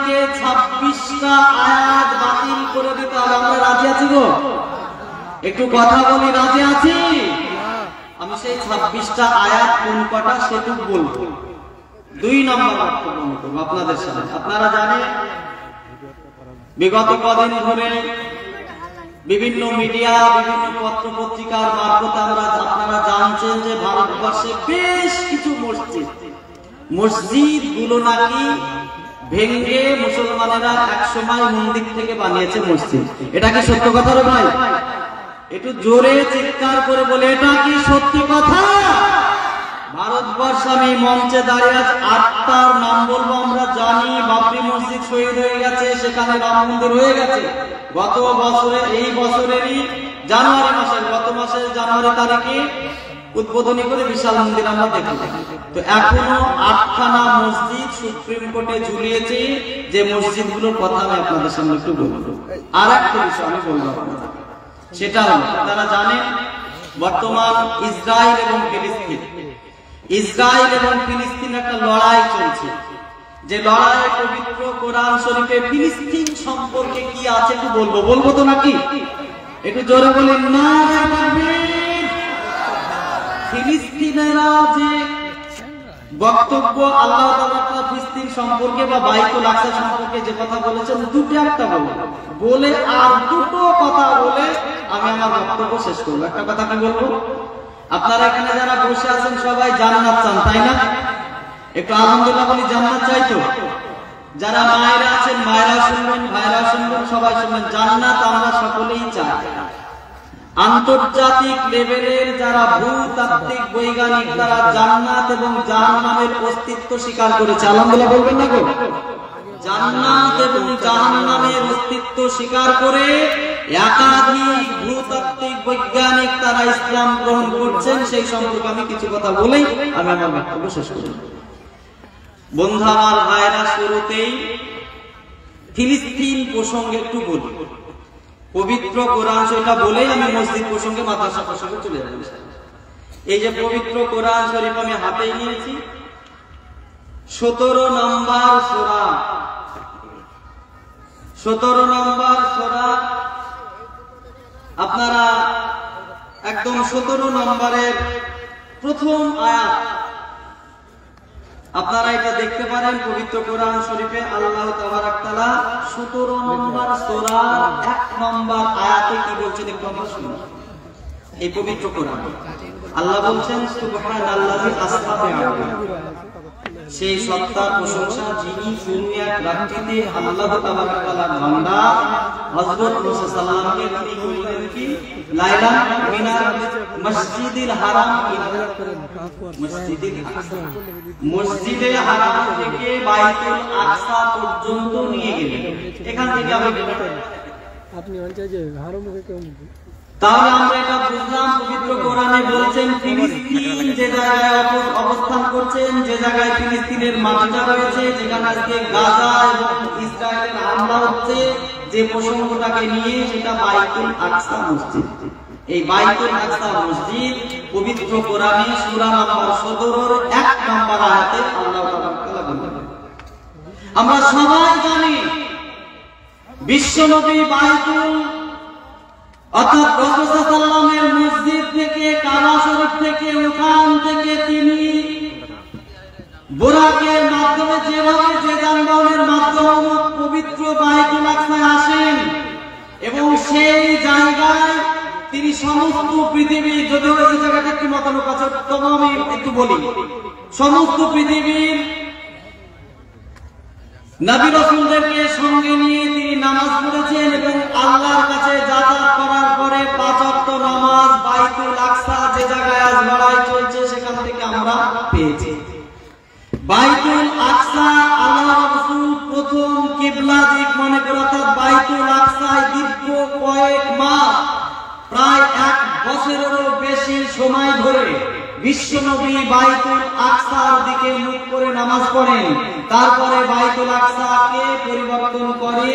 আমাদেরকে 26টা আয়াত বাতিল করে দিতে হবে। আমরা রাজি আছি গো? একটু কথা বলি, রাজি আছি? আমি সেই 26টা আয়াত কোন কটা সেটুকু বলবো। 2 নম্বর বক্তব্য করব আপনাদের সাথে। আপনারা জানেন বিগত কদিন ধরে বিভিন্ন মিডিয়া, বিভিন্ন পত্র পত্রিকার মারফতে আপনারা জানছেন যে ভারতবর্ষে বেশ কিছু মসজিদ গুলো নাকি ভেঙে মুসলমানেরা একসময় মন্দির থেকে বানিয়েছে মসজিদ। এটা কি সত্য কথা রে ভাই? একটু জোরে চিৎকার করে বলে এটা কি সত্যি কথা? ভারতবর্ষ, আমি মঞ্চে দাঁড়িয়ে 8টার নাম বলবো। আমরা জানি বাবরি মসজিদ শহীদ হয়ে গেছে, সেখানে রাম মন্দির হয়ে গেছে। গত বছরে, এই বছরেরই জানুয়ারি মাসের, গত মাসের জানুয়ারি তারিখে উদ্বোধনী করে বিশাল মন্দির আমরা দেখলাম। তো এখনো 8খানা মসজিদ সুপ্রিম কোর্টে ঝুলিয়েছে, যে মসজিদগুলোর কথা আমি আপনাদের সামনে একটু বলবো। আর একটা বিষয় আমি বলবো, সেটা হলো আপনারা জানেন বর্তমান ইসরায়েল এবং ফিলিস্তিন একটা লড়াই চলছে। যে লড়াই পবিত্র কোরআন শরীফে ফিলিস্তিন সম্পর্কে কি আছে একটু বলবো তো নাকি? একটু জোরে বলেন না। ফিলিস্তিনেরা যে বক্তব্য আল্লাহ তাআলা ফিলিস্তিন সম্পর্কে বা বাইতুল আকসা সম্পর্কে যে কথা বলেছেন, দুটো একটা বলে আর দুটো কথা বলে আমি আমার বক্তব্য শেষ করবো। একটা কথা কি বলবো, আপনারা এখানে যারা বসে আছেন সবাই জান্নাত চান, তাই না? একটু আলহামদুলিল্লাহ বলি, জান্নাত চাই তো? যারা মায়েরা আছেন মায়েরা শুনবেন, ভাইরা শুনবেন, সবাই শুনবেন। জান্নাত আমরা সকলেই চাই। আন্তর্জাতিক লেভেলের যারা ভূতাত্ত্বিক বৈজ্ঞানিক, তারা জান্নাত এবং জাহান্নামের অস্তিত্ব স্বীকার করেছে। আলহামদুলিল্লাহ বলবেন না গো? জান্নাত এবং জাহান্নামের অস্তিত্ব স্বীকার করে একাধিক ভূতাত্ত্বিক বৈজ্ঞানিক তারা ইসলাম গ্রহণ করছেন। সেই সম্পর্কে আমি কিছু কথা বলেই আমি আমার বক্তব্য শেষ করব। বন্ধু আমার, ভাইরা, শুরুতেই ফিলিস্তিন প্রসঙ্গে একটু বলি। পবিত্র কোরআন শরীফটা বলেই আমি মসজিদ প্রসঙ্গে, মাদ্রাসা প্রসঙ্গে চলে যাব। এই যে পবিত্র কোরআন শরীফ আমি হাতে নিয়েছি, 17 নম্বর সূরা, 17 নম্বর সূরা। আপনারা একদম 17 নম্বরের প্রথম আয়াত আপনারা এটা দেখতে পারেন পবিত্র কোরআন শরীফে। আল্লাহ তাবারাক তাআলা 17 নম্বর সূরা 1 নম্বর আয়াতে কি বলছেন একটু আমরা শুনুন। এই পবিত্র কোরআন আল্লাহ বলছেন, সুবহানাল্লাযী আসরা বিআবদিহি, সেই সত্তার প্রশংসা যিনি কোনো এক রাত্রিতে আল্লাহ তাবারাক তাআলার বান্দা হযরত মুসা সাল্লামকে তিনি বললেন কি লাইলা মিনাল মসজিদিল হারাম ইলা মসজিদে হারাম থেকে বাইতুল আকসা পর্যন্ত নিয়ে গেলেন। এখান থেকে আপনি যে হারামকে কেমন, তাহলে আমরা এটা বুঝলাম পবিত্র কোরআনে বলছেন ফিলিস্তিন যে জায়গায় অবস্থান করছেন, যে জায়গায় ফিলিস্তিনের মাটিটা রয়েছে, যেখানে আজকে গাজা এবং ইসরায়েলের হামলা হচ্ছে, যে প্রসঙ্গটাকে নিয়ে সেটা বাইতুল আকসা মসজিদ। এই বাইতুল আকসা মসজিদ পবিত্র কোরআনে সূরা নম্বর 17 1 নম্বর আয়াতে আল্লাহ তাআলা বলেন। আমরা সবাই জানি বিশ্বনবী বাইতুল অর্থাৎ রাসূল সাল্লাল্লাহু মসজিদ থেকে, কাবা শরীফ থেকে, ওখান থেকে তিনি বোরাকের মাধ্যমে যেভাবে যে যানবাহনের মাধ্যমে পবিত্র বাইতুল আকসায় আসেন এবং সেই জায়গায় তিনি সমস্ত পৃথিবী, যদিও এই জায়গাটা একটু মতামত আছে তবু আমি একটু বলি, সমস্ত পৃথিবীর নবী রাসূলদেরকে সঙ্গে নিয়ে তিনি নামাজ পড়েছেন এবং আল্লাহর কাছে যাতায়াত করার পরে 5 ওয়াক্ত নামাজ বাইতুল আকসা যে জায়গায় আজ লড়াই চলছে সেখান থেকে আমরা পেয়েছি। বাইতুল আকসা আল্লাহ রাসূল প্রথম কিবলা দিক মনে করে, অর্থাৎ বাইতুল আকসায় দীর্ঘ কয়েক মাস, প্রায় 1 বছরেরও বেশি সময় ধরে বিশ্বনবী বাইতুল আকসার দিকে মুখ করে নামাজ পড়েন। তারপরে বাইতুল আকসাকে পরিবর্তন করে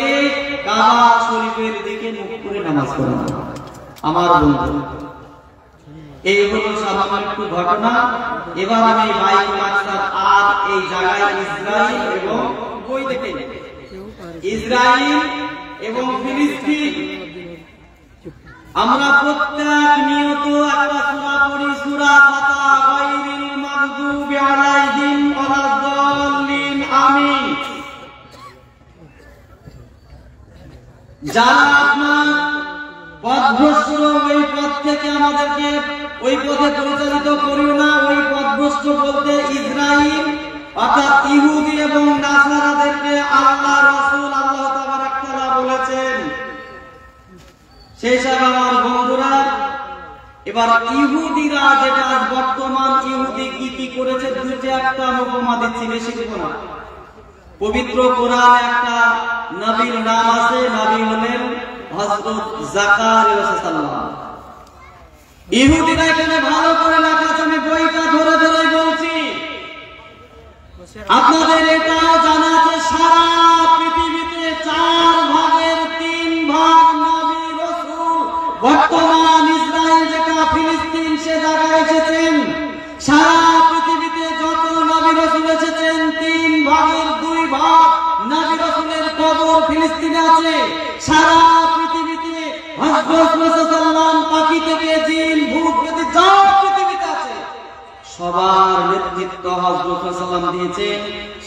কাবা শরীফের দিকে মুখ করে নামাজ পড়েন। আমার বন্ধু, এই হলো সাধারণ একটু ঘটনা। এবার আমি বাইতুল আকসার আর এই জায়গায় ইসরাইল এবং কই থেকে ইসরায়েল এবং ফিলিস্তিন। আমরা প্রত্যেক নিয়ত একটা সূরা পড়ি, সূরা ফাতিহা, গায়রিল মাগদুবি আলাইহিম ওয়ালাদ-দাল্লিন, আমিন। যারা আপনার পথভ্রষ্ট, ওই পথ থেকে আমাদেরকে ওই পথে পরিচালিত করিও না। ওই পথভ্রষ্ট বলতে ইসরায়েল অর্থাৎ ইহুদি এবং নাসারাদেরকে আল্লাহ রাসূল আল্লাহ তাবারাক তাআলা বলেছেন। সেই সব আমার বন্ধুরা, এবার ইহুদিরা যেটা বর্তমান ইহুদি কি কি করেছে দুইটা একটা উপমা দিচ্ছি, বেশি দেব না। পবিত্র কোরআনে একটা নবীর নাম আছে, নবী হলেন হযরত জাকারিয়া সাল্লাল্লাহু। ইহুদিরা এখানে ভালো করে লেখা আছে, আমি বইটা ধরে ধরে বলছি। আপনাদের এটাও জানা আছে সারা পৃথিবীতে 4 ভাগের 3 ভাগ নবী রাসূল বর্তমান ইসরায়েল যেটা ফিলিস্তিন সে জায়গায় এসেছেন। সারা পৃথিবীতে যত নবী রাসূল এসেছেন 3 ভাগের 2 ভাগ নবী রাসূলের কবর ফিলিস্তিনে আছে। সারা পৃথিবীতে হযরত রাসূলুল্লাহ সাল্লাল্লাহু পাখি থেকে জিন ভূত প্রতি যা পৃথিবীতে আছে সবার নেতৃত্ব হযরত সাল্লাল্লাহু দিয়েছেন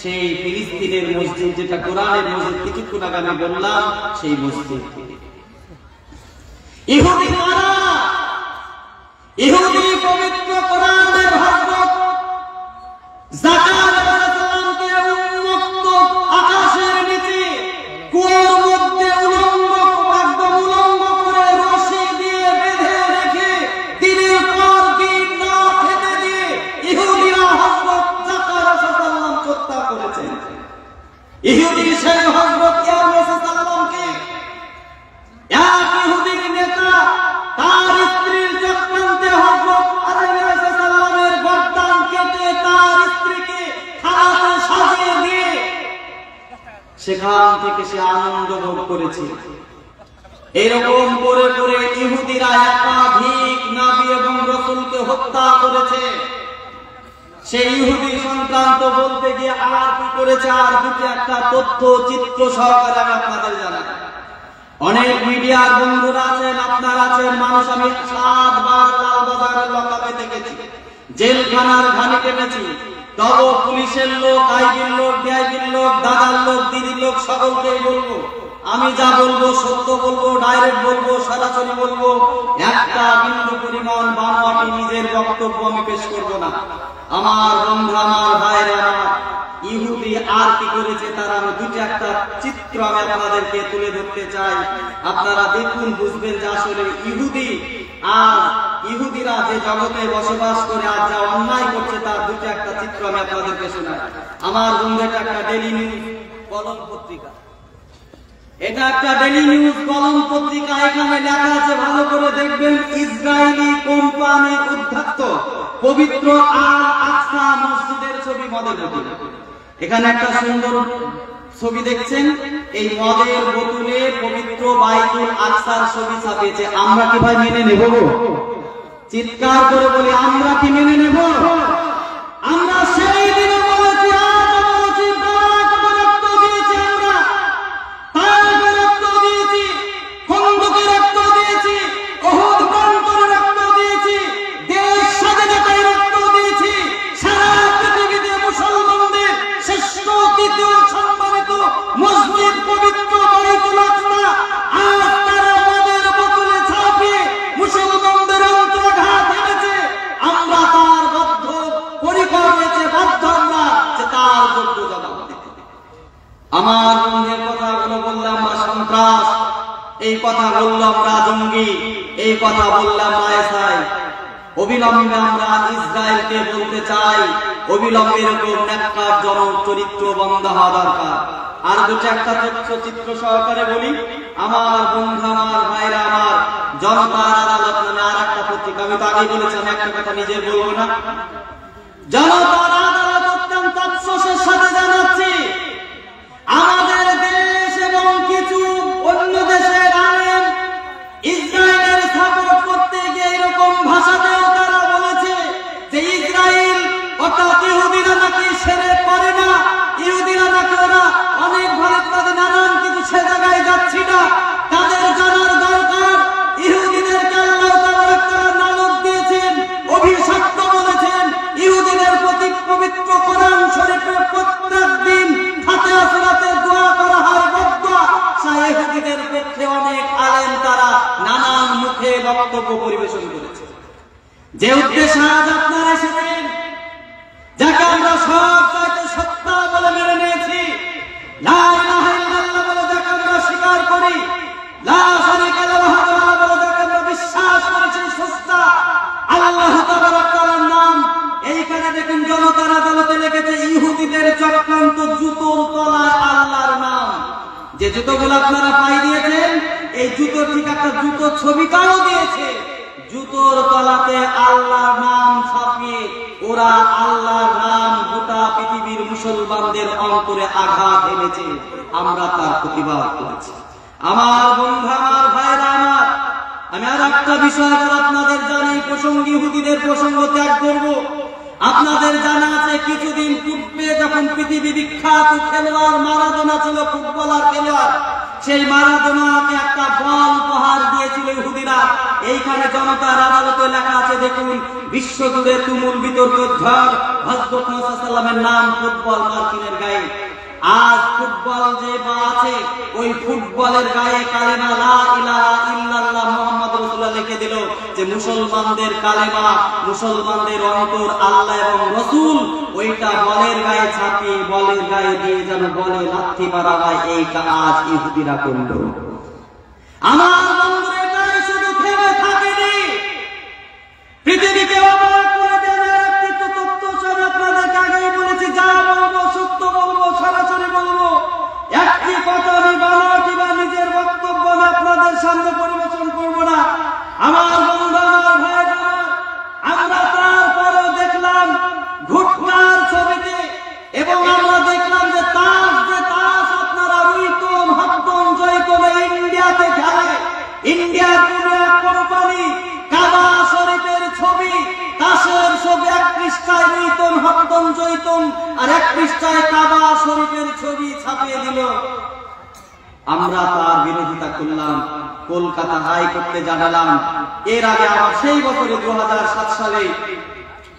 সেই ফিলিস্তিনের মসজিদ, যেটা কোরআনের মসজিদ কিছুক্ষণ আগে আমি বললাম, সেই মসজিদ। ইহুদি কারা? ইহুদি পবিত্র কোরআনের হযরত জাকারিয়া সাল্লামকে উন্মুক্ত আকাশের নিচে কুয়োর মধ্যে উলঙ্গ করে রশি দিয়ে বেঁধে রেখে দিনের পর দিন না খেতে দিয়ে ইহুদিরা হযরত জাকারিয়া সাল্লামকে হত্যা করেছেন। ইহুদি সেই হযরত ইয়াহইয়া সাল্লামকে এক ইহুদির নেতা তার স্ত্রীর চক্রান্তে হযরত আলাইহিস সালামের গর্দান কেটে তার স্ত্রীকে খালাতে সাজিয়ে দিয়ে সেখান থেকে সে আনন্দ ভোগ করেছে। এরকম করে করে ইহুদিরা একাধিক নবী এবং রাসূলকে হত্যা করেছে। সেই ইহুদি সংক্রান্ত বলতে গিয়ে আর কি করেছে, আর দুটি একটা তথ্য চিত্র সহকারে আমি আপনাদের জানাই। অনেক মিডিয়ার বন্ধুরা আছেন, আপনারা আছেন, মানুষ আমি 7 বার লালবাজারের লকাপে দেখেছি, জেলখানার ঘানি টেনেছি। তবে পুলিশের লোক, আইবির লোক, ডিআইবির লোক, দাদার লোক, দিদির লোক সকলকেই বলবো, আমি যা বলবো সত্য বলবো, ডাইরেক্ট বলবো, সরাসরি বলবো। একটা বিন্দু পরিমাণ বানোয়াটি নিজের বক্তব্য আমি পেশ করব না। আমার বন্ধু, আমার ভাইরা, আমার ইহুদি আর কি করেছে তার আমি দুটো একটা চিত্র আমি আপনাদেরকে তুলে ধরতে চাই। আপনারা দেখুন, বুঝবেন যে আসলে ইহুদি আর ইহুদিরা যে জগতে বসবাস করে আজ যা অন্যায় করছে তার দুটো একটা চিত্র আমি আপনাদেরকে শোনাই। আমার বন্ধু, এটা একটা ডেইলি নিউজ কলম পত্রিকা, এটা একটা ডেইলি নিউজ কলম পত্রিকা। এখানে লেখা আছে, ভালো করে দেখবেন, ইসরায়েলি কোম্পানির উদ্যোক্ত পবিত্র আল আকসা মসজিদের ছবি মদের বোতলে। এখানে একটা সুন্দর ছবি দেখছেন, এই মদের বোতলে পবিত্র বাইতুল আকসার ছবি ছাপিয়েছে। আমরা কি ভাই মেনে নেব? চিৎকার করে বলি, আমরা কি মেনে নেব? আমরা সেই দিনে বলেছি, আমার বন্ধুদের কথাগুলো বললাম আমরা সন্ত্রাস, এই কথা বললাম আমরা জঙ্গি, এই কথা বললাম আইএসআই। অবিলম্বে আমরা ইসরায়েলকে বলতে চাই, অবিলম্বে এরকম ন্যাক্কারজনক চরিত্র বন্ধ হওয়া দরকার। আর দুটো একটা তথ্য চিত্র সহকারে বলি, আমার বন্ধু, আমার ভাইরা, আমার জনতার আদালত নামে আর একটা পত্রিকা, আমি তো আগেই বলেছি, আমি একটা কথা নিজে বলবো না। জনতার আদালত অত্যন্ত আফসোসের সাথে জানাচ্ছি, আমাদের দেশ এবং কিছু অন্য দেশের আলেম ইসরায়েলের সাপোর্ট করতে গিয়ে এরকম ভাষাতেও তারা বলেছে যে ইসরায়েল অর্থাৎ ইহুদিরা নাকি সেরে করে না, ইহুদিরা নাকি ওরা অনেক ভারতবাদী নানা যে উদ্দেশ্যে আজ আপনারা এসেছেন, যাকে আমরা সব চাইতে সত্তা বলে মেনে নিয়েছি, লা ইলাহা ইল্লাল্লাহ বলে যাকে আমরা স্বীকার করি, লা শারীকা লাহু বলে যাকে আমরা বিশ্বাস করেছি, সত্তা আল্লাহ তাবারক তাআলার নাম। এইখানে দেখুন জনতার আদালতে লিখেছে ইহুদিদের চক্রান্ত, জুতোর তলায় আল্লাহর নাম। যে জুতোগুলো আপনারা পাই দিয়েছেন, এই জুতো ঠিক একটা জুতো ছবিটাও দিয়েছে, জুতোর তলাতে আল্লাহর নাম ছাপিয়ে ওরা আল্লাহর নাম গোটা পৃথিবীর মুসলমানদের অন্তরে আঘাত এনেছে। আমরা তার প্রতিবাদ করেছি। আমার বন্ধু, আমার ভাইরা আমার, আমি আর একটা বিষয় আপনাদের জানি, প্রসঙ্গে ইহুদিদের প্রসঙ্গ ত্যাগ করব। আপনাদের জানা আছে কিছুদিন পূর্বে যখন পৃথিবী বিখ্যাত খেলোয়াড় মারাদোনা ছিল, ফুটবলার খেলোয়াড়, সেই মারাদোনাকে একটা বল উপহার দিয়েছিল ইহুদিরা। এইখানে জনতার আদালতে লেখা আছে, দেখুন বিশ্ব জুড়ে তুমুল বিতর্ক ঝড়, হযরত মুহাম্মদ সাল্লাল্লাহু আলাইহি ওয়াসাল্লামের নাম ফুটবল মার্কিনের গায়ে। আজ ফুটবল যে আছে, ওই ফুটবলের গায়ে কালেমা লা ইলাহা ইল্লাল্লাহ মুহাম্মাদুর রাসূলুল্লাহ লিখে দিল যে মুসলমানদের কালেমা, মুসলমানদের অন্তর আল্লাহ এবং রাসূল, ওইটা বলের গায়ে ছাপিয়ে বলের গায়ে দিয়ে যেন বলে লাথি মারা হয়। এই কাজ ইহুদিরা করল। আমার বন্ধুরা, এটাই শুধু থেমে থাকেনি, পৃথিবীকে অবাক করে দেওয়ার একটি তথ্য সব আপনাদেরকে আগেই বলেছি। যা বলবো সত্য বলবো, সরাসরি বলবো। একটি কথা আমি বানাটি বা নিজের বক্তব্য আপনাদের সামনে পরিবেশন করবো না। আমার বন্ধু, আমার ভাইরা, আমরা তারপরও দেখলাম ভুট্টার ছবিতে, এবং আমরা দেখলাম যে তাস আপনারা রুইতন, হপ্তন, জয়তন ইন্ডিয়াতে খেলে। ইন্ডিয়ার কোন এক কোম্পানি কাবা শরীফের ছবি, তাসের ছবি, এক পৃষ্ঠায় রুইতন, হপ্তন, জয়তন, আর এক পৃষ্ঠায় কাবা শরীফের ছবি ছাপিয়ে দিল। আমরা তার বিরোধিতা করলাম, কলকাতা হাইকোর্টে জানালাম। এর আগে আবার সেই বছরে 2007 সালে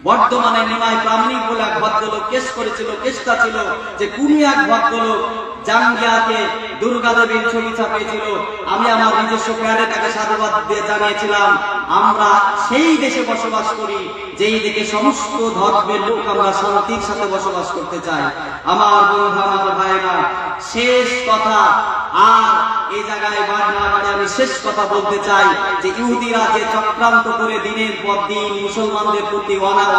বর্ধমানে নিমাই প্রামাণিক বলে এক ভদ্রলোক কেস করেছিল। কেসটা ছিল যে কোন এক ভদ্রলোক জাঙ্গিয়াতে দুর্গা দেবীর ছবি ছাপিয়েছিল। আমি আমার নিজস্ব প্যারে তাকে সাধুবাদ দিয়ে জানিয়েছিলাম, আমরা সেই দেশে বসবাস করি যেই দিকে সমস্ত ধর্মের লোক আমরা শান্তির সাথে বসবাস করতে চাই। আমার বন্ধু, আমার ভাইরা, শেষ কথা, আর এই জায়গায় বাড়ি আমি শেষ কথা বলতে চাই যে ইহুদিরা যে চক্রান্ত করে দিনের পর দিন মুসলমানদের প্রতি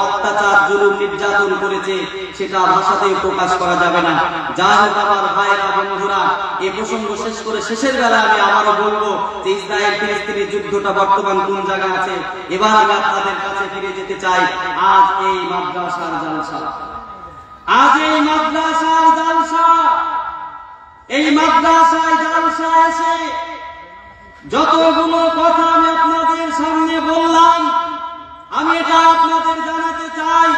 অত্যাচার, জুলুম, নির্যাতন করেছে, সেটা ভাষাতেই প্রকাশ করা যাবে না। যাই হোক আমার ভাইরা, বন্ধুরা, এই প্রসঙ্গ শেষ করে শেষের বেলায় আমি আবারও বলবো যে ইসরায়েল ফিলিস্তিনি যুদ্ধটা বর্তমান কোন জায়গায় আছে। এবার আমি আপনাদের কাছে ফিরে যেতে চাই। আজ এই মাদ্রাসার জালসা, আজ এই মাদ্রাসার জালসা, এই মাদ্রাসায় জালসা এসে যতগুলো কথা আমি আপনাদের সামনে বললাম, আমি এটা আপনাদের জানাতে চাই,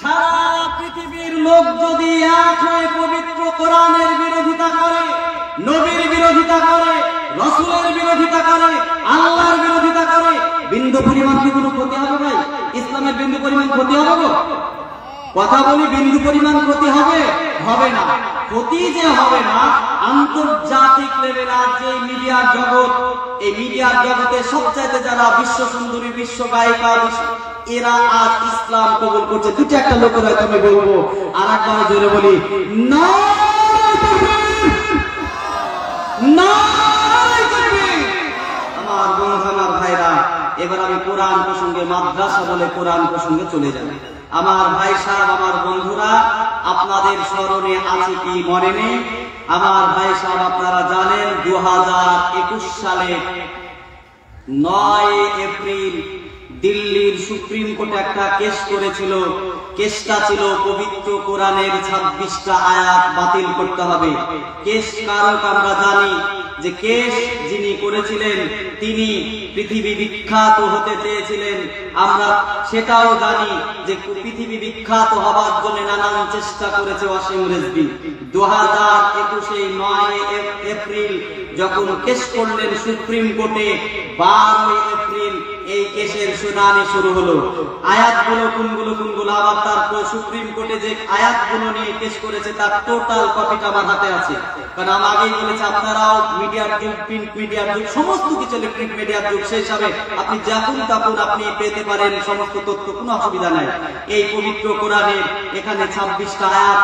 সারা পৃথিবীর লোক যদি এক হয়ে পবিত্র কোরআনের বিরোধিতা করে, নবীর বিরোধিতা করে, রাসূলের বিরোধিতা করে, আল্লাহর বিরোধিতা করে, বিন্দু পরিমাণ কি কোনো ক্ষতি হবে ভাই? ইসলামের বিন্দু পরিমাণ ক্ষতি হবে? কথা বলি, বিন্দু পরিমাণ ক্ষতি হবে? হবে না। ক্ষতি যে হবে না, আন্তর্জাতিক লেভেলে আজ যে মিডিয়ার জগৎ, এই মিডিয়ার জগতে সবচাইতে যারা বিশ্ব সুন্দরী, বিশ্ব গায়িকা, এরা আজ ইসলাম কবুল করছে। দুটো একটা লোকের হয়তো আমি বলবো, আর একবার জোরে বলি, না না। আমার বন্ধু, আমার ভাইরা, এবার আমি কোরআন প্রসঙ্গে, মাদ্রাসা বলে কোরআন প্রসঙ্গে চলে যাই। আমার ভাই সাহেব, আমার বন্ধুরা, আপনাদের স্মরণে আছে কি মনে নেই? আমার ভাই সাহেব, আপনারা জানেন 2021 সালে 9 এপ্রিল দিল্লির সুপ্রিম কোর্টে একটা কেস করেছিল। কেসটা ছিল পবিত্র কোরআনের 26টা আয়াত বাতিল করতে হবে। কেস কারক আমরা জানি যে কেস যিনি করেছিলেন তিনি পৃথিবী বিখ্যাত হতে চেয়েছিলেন। আমরা সেটাও জানি যে পৃথিবী বিখ্যাত হবার জন্য নানান চেষ্টা করেছে ওয়াসিম রেজভি। 2021 9 এপ্রিল যখন কেস করলেন সুপ্রিম কোর্টে, 12 এপ্রিল এই কেসের শুনানি শুরু হলো। আয়াতগুলো কোনগুলো আবার তারপর সুপ্রিম কোর্টে যে আয়াতগুলো নিয়ে কেস করেছে তার টোটাল কপিটা আমার হাতে আছে। কারণ আমি আগেই বলেছি আপনারাও মিডিয়ার যুগ, প্রিন্ট মিডিয়ার যুগ, সমস্ত কিছু ইলেকট্রিক মিডিয়ার যুগ, সেই হিসাবে আপনি যখন তখন আপনি পেতে পারেন সমস্ত তথ্য, কোনো অসুবিধা নাই। এই পবিত্র কোরআনের এখানে 26টা আয়াত,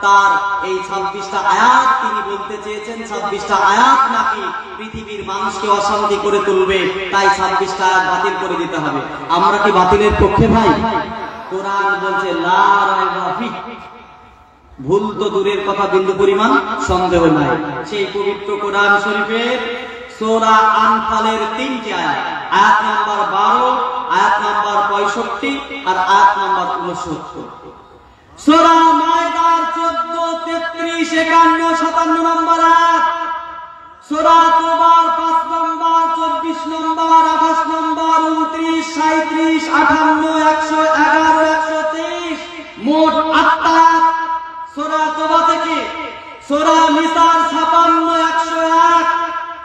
তার এই 26টা আয়াত তিনি বলতে চেয়েছেন 26টা আয়াত নাকি পৃথিবীর মানুষকে অশান্তি করে তুলবে, তাই 26টা আয়াত বাতিল করে দিতে হবে। আমরা কি বাতিলের পক্ষে ভাই? কোরআন বলছে লা রাইবা ফি, ভুল তো দূরের কথা, বিন্দু পরিমাণ সন্দেহ নাই। সেই পবিত্র কোরআন শরীফের সূরা আনফালের 3টি আয়াত, আয়াত নাম্বার 12, আয়াত নাম্বার 65 আর আয়াত নাম্বার 69। সূরা মায়দার 14, 33, 51, 57 নম্বর আয়াত, সূরা তাওবার 5 নম্বর, 24 নম্বর, 28 নম্বর, 29, 37, 58, 111, 123, মোট 8টা আয়াত সূরা তাওবা থেকে। সূরা নিসার 56, 101,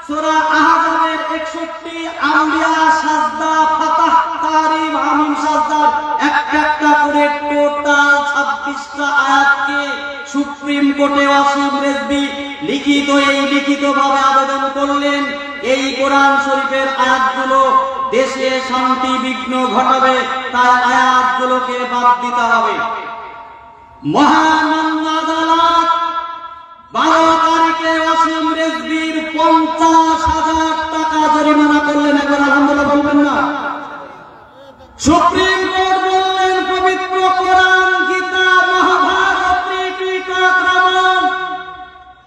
সূরা আহজাবের 61, আম্বিয়া, সাজদা, ফাতাহ, তাহরিম, আমিন, সাজদার একটা করে টোটাল 26টা আয়াতকে সুপ্রিম কোর্টে ওয়াসিম রেজভী লিখিতভাবে আবেদন করলেন। এই কোরআন শরীফের আয়াতগুলো দেশে শান্তি বিঘ্ন ঘটাবে, তাই আয়াতগুলোকে বাদ দিতে হবে। মহামান্য আদালত 12 তারিখে ওয়াসিম রেজভীর 50,000 টাকা জরিমানা করলেন। একবার আলহামদুলিল্লাহ বলবেন না? সুপ্রিম কোর্ট বললেন পবিত্র কোরআন, গীতা, মহাভারত, ত্রিপিটক, রামায়ণ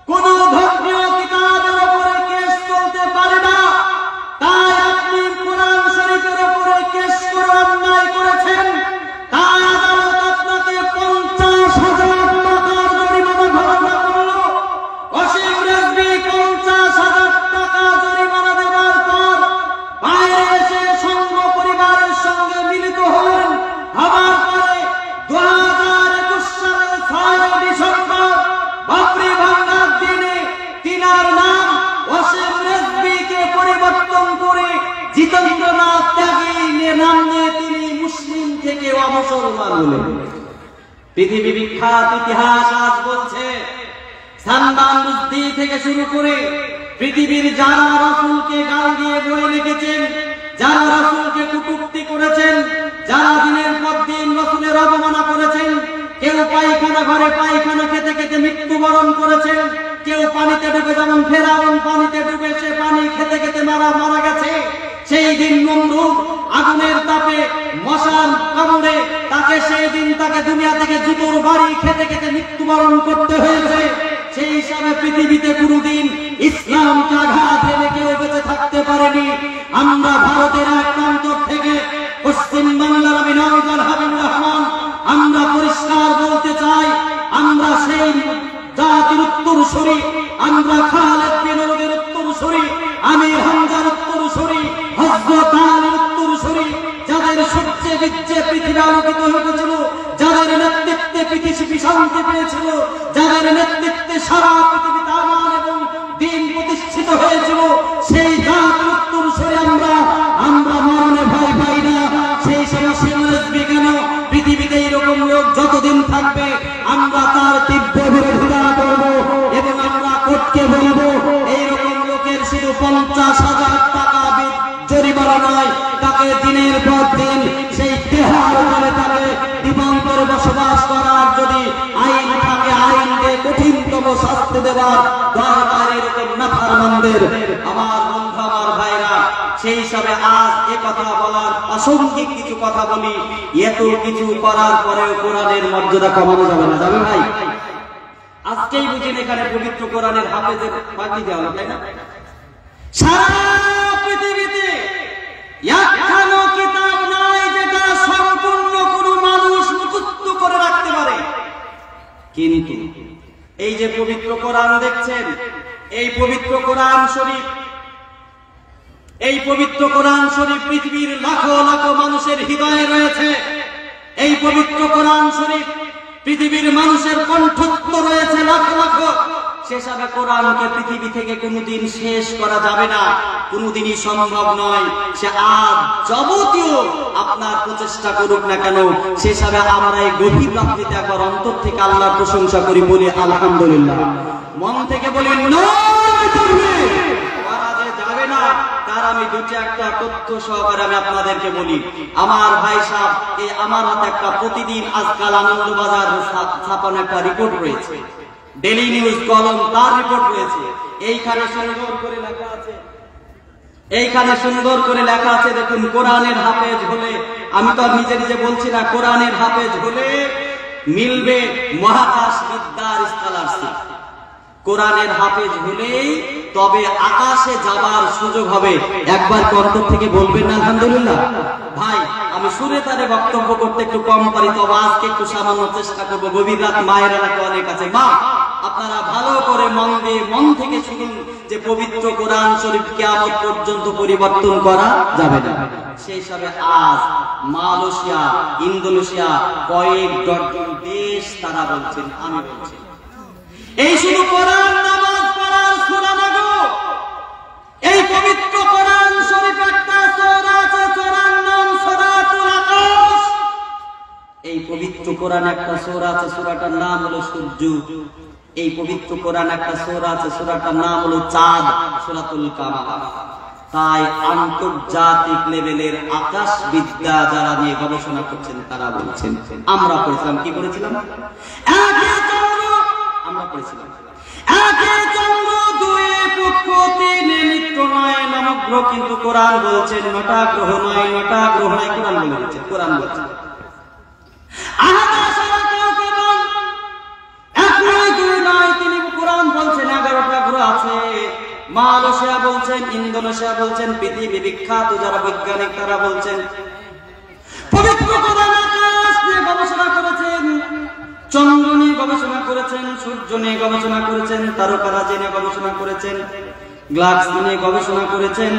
কোন ধর্মীয় কিতাবের উপরে কেস চলতে পারে না, তাই আপনি কোরআন শরীফের উপরে কেস করে অন্যায় করেছেন, তাই আদালত আপনাকে 50,000 টাকার জরিমানা ঘোষণা করলো। ওয়াসিম রেজভী 50,000 টাকা জরিমানা দেওয়ার পর বাইরে এসে সংঘ পরিবারের সঙ্গে মিলিত হলেন। হওয়ার পরে 2021 সালের 6 ডিসেম্বর বাবরি ভাঙ্গার দিনে তিনার নাম ওয়াসিম রেজভীকে পরিবর্তন করে জিতেন্দ্রনাথ ত্যাগীর নাম নিয়ে তিনি মুসলিম থেকে অমুসলমান হলেন। পৃথিবী বিখ্যাত ইতিহাস আজ বলছে, সালমান রুশদি থেকে শুরু করে পৃথিবীর যারা রাসূলকে গাল দিয়ে বয়ে রেখেছেন, যারা রাসূলকে কটূক্তি করেছেন, যারা দিনের পর দিন রাসূলের অবমাননা করেছেন, কেউ পায়খানা ঘরে পায়খানা খেতে খেতে মৃত্যুবরণ করেছেন, কেউ পানিতে ডুবে, যেমন ফেরাউন পানিতে ডুবে সে পানি খেতে খেতে মারা গেছে। সেই দিন নমরুদ আগুনের তাপে মশার কামড়ে সেই দিন তাকে দুনিয়া থেকে জুতোর বাড়ি খেতে খেতে মৃত্যুবরণ করতে হয়েছে। সেই হিসাবে পৃথিবীতে কোনদিন ইসলামকে আঘাত এনে কেউ বেঁচে থাকতে পারেনি। আমরা ভারতের এক প্রান্ত থেকে পশ্চিম বাংলার আমি নওগাঁর হাবিবুর রহমান, আমরা পরিষ্কার বলতে চাই, আমরা সেই জাতির উত্তরসূরি, আমরা খালেদ বিন ওলীদের উত্তরসূরি, আমির হামজার উত্তরসূরি, হযরত আলীর উত্তরসূরি, যাদের সূর্যে বিচ্ছে পৃথিবী আলোকিত হয়েছিল, যাদের নেতৃত্বে পৃথিবী শান্তি পেয়েছিল, যাদের নেতৃত্বে সারা পৃথিবীতে আমান এবং দ্বীন প্রতিষ্ঠিত হয়েছিল, সেই জাতির উত্তরসূরি আমরা মরণে ভয় পাই না। সেই সমস্যা কেন পৃথিবীতে এইরকম লোক যতদিন থাকবে আমরা তার তীব্র বিরোধিতা করব এবং আমরা কোর্টকে বলবো এইরকম লোকের শুধু 50,000 টাকা জরিমানা নয়, তাকে দিনের পর দিন সেই তেহার করে তাকে দ্বীপান্তরে বসবাস করার যদি আইন থাকে, আইনকে কঠিনতম শাস্তি দেওয়ার দরকার এরকম নাফরমানদের। আমার বন্ধু, আমার ভাইরা, সেই হিসাবে আজ এ কথা বলার প্রাসঙ্গিক কিছু কথা বলি। এত কিছু করার পরেও কোরআনের মর্যাদা কমানো যাবে না, যাবে ভাই? আজকেই বুঝেন এখানে পবিত্র কোরআনের হাফেজের বাকি দেওয়া হলো, তাই না? সারা পৃথিবীতে একখানো কিতাব নাই যেটা সম্পূর্ণ কোনো মানুষ মুখস্থ করে রাখতে পারে। কিন্তু এই যে পবিত্র কোরআন দেখছেন, এই পবিত্র কোরআন শরীফ, এই পবিত্র কোরআন শরীফ পৃথিবীর লাখো লাখো মানুষের হৃদয়ে রয়েছে। এই পবিত্র কোরআন শরীফ পৃথিবীর মানুষের কণ্ঠস্থ রয়েছে লাখো লাখো। সেসবে কোরআনকে পৃথিবী থেকে কোনোদিন শেষ করা যাবে না, কোনোদিনই সম্ভব নয়। সে আজ যাবতীয় আপনার প্রচেষ্টা করুক না কেন, সেসবে আমরা এই গভীর রাত্রিতে একবার অন্তর থেকে আল্লাহর প্রশংসা করি, বলি আলহামদুলিল্লাহ, মন থেকে বলি যাবে না। তার আমি দুটি একটা তথ্য সহকারে আমি আপনাদেরকে বলি। আমার ভাই সাহেব, এই আমার হাতে একটা প্রতিদিন আজকাল আনন্দবাজার ছাপানো একটা রিপোর্ট রয়েছে, ডেইলি নিউজ কলম, তার রিপোর্ট রয়েছে। এইখানে সুন্দর করে লেখা আছে, এইখানে সুন্দর করে লেখা আছে, দেখুন, কোরআনের হাফেজ হলে, আমি তো নিজে নিজে বলছি না, কোরআনের হাফেজ হলে মিলবে মহাকাশ বিদ্যার স্কলারশিপ। কোরআনের হাফেজ হলেই তবে আকাশে যাবার সুযোগ হবে। একবার অন্তর থেকে বলবেন না আলহামদুলিল্লাহ? ভাই, আমি সুরে তারে বক্তব্য করতে একটু কম পারি, তবে আজকে একটু সামান্য চেষ্টা করবো। গভীর রাত, মায়েরা নাকি অনেক আছে। মা, আপনারা ভালো করে মন দিয়ে মন থেকে শুনুন যে পবিত্র কোরআন শরীফ কিয়ামত পর্যন্ত পরিবর্তন করা যাবে না। সেই হিসাবে আজ মালয়েশিয়া, ইন্দোনেশিয়া, কয়েক ডজন দেশ তারা বলছেন, আমি বলছি এই শুধু কোরআন নামাজ পড়ার সূরা না গো, এই পবিত্র কোরআন শরীফ একটা সূরা আছে, সূরার নাম সূরাতুল আকাশ। এই পবিত্র কোরআন একটা সূরা আছে, সূরাটার নাম হলো সূর্য। এই পবিত্র কোরআন একটা সূরা আছে, সূরাটার নাম হলো চাঁদ, সূরাতুল কামার। তাই আন্তর্জাতিক লেভেলের আকাশ বিদ্যা যারা নিয়ে গবেষণা করছেন তারা বলছেন, আমরা পড়েছিলাম, কি পড়েছিলাম? আমরা পড়েছিলাম একে চন্দ্র, দুই পক্ষ, তিন নিত্য নয় নবগ্র, কিন্তু কোরআন বলছেন নটা গ্রহ নয়, নটা গ্রহ নয়, কোরআন বলেছে, কোরআন বলছে তিনি, কোরআন বলছেন 11টা গ্রহ আছে। মালয়েশিয়া বলছেন, ইন্দোনেশিয়া বলছেন, পৃথিবী বিখ্যাত যারা বৈজ্ঞানিক তারা বলছেন পবিত্র কোরআন আকাশ নিয়ে গবেষণা করেছেন, চন্দ্র নিয়ে গবেষণা করেছেন, সূর্য নিয়ে গবেষণা করেছেন, তারকারাজি নিয়ে গবেষণা করেছেন, গ্যালাক্সি নিয়ে গবেষণা করেছেন,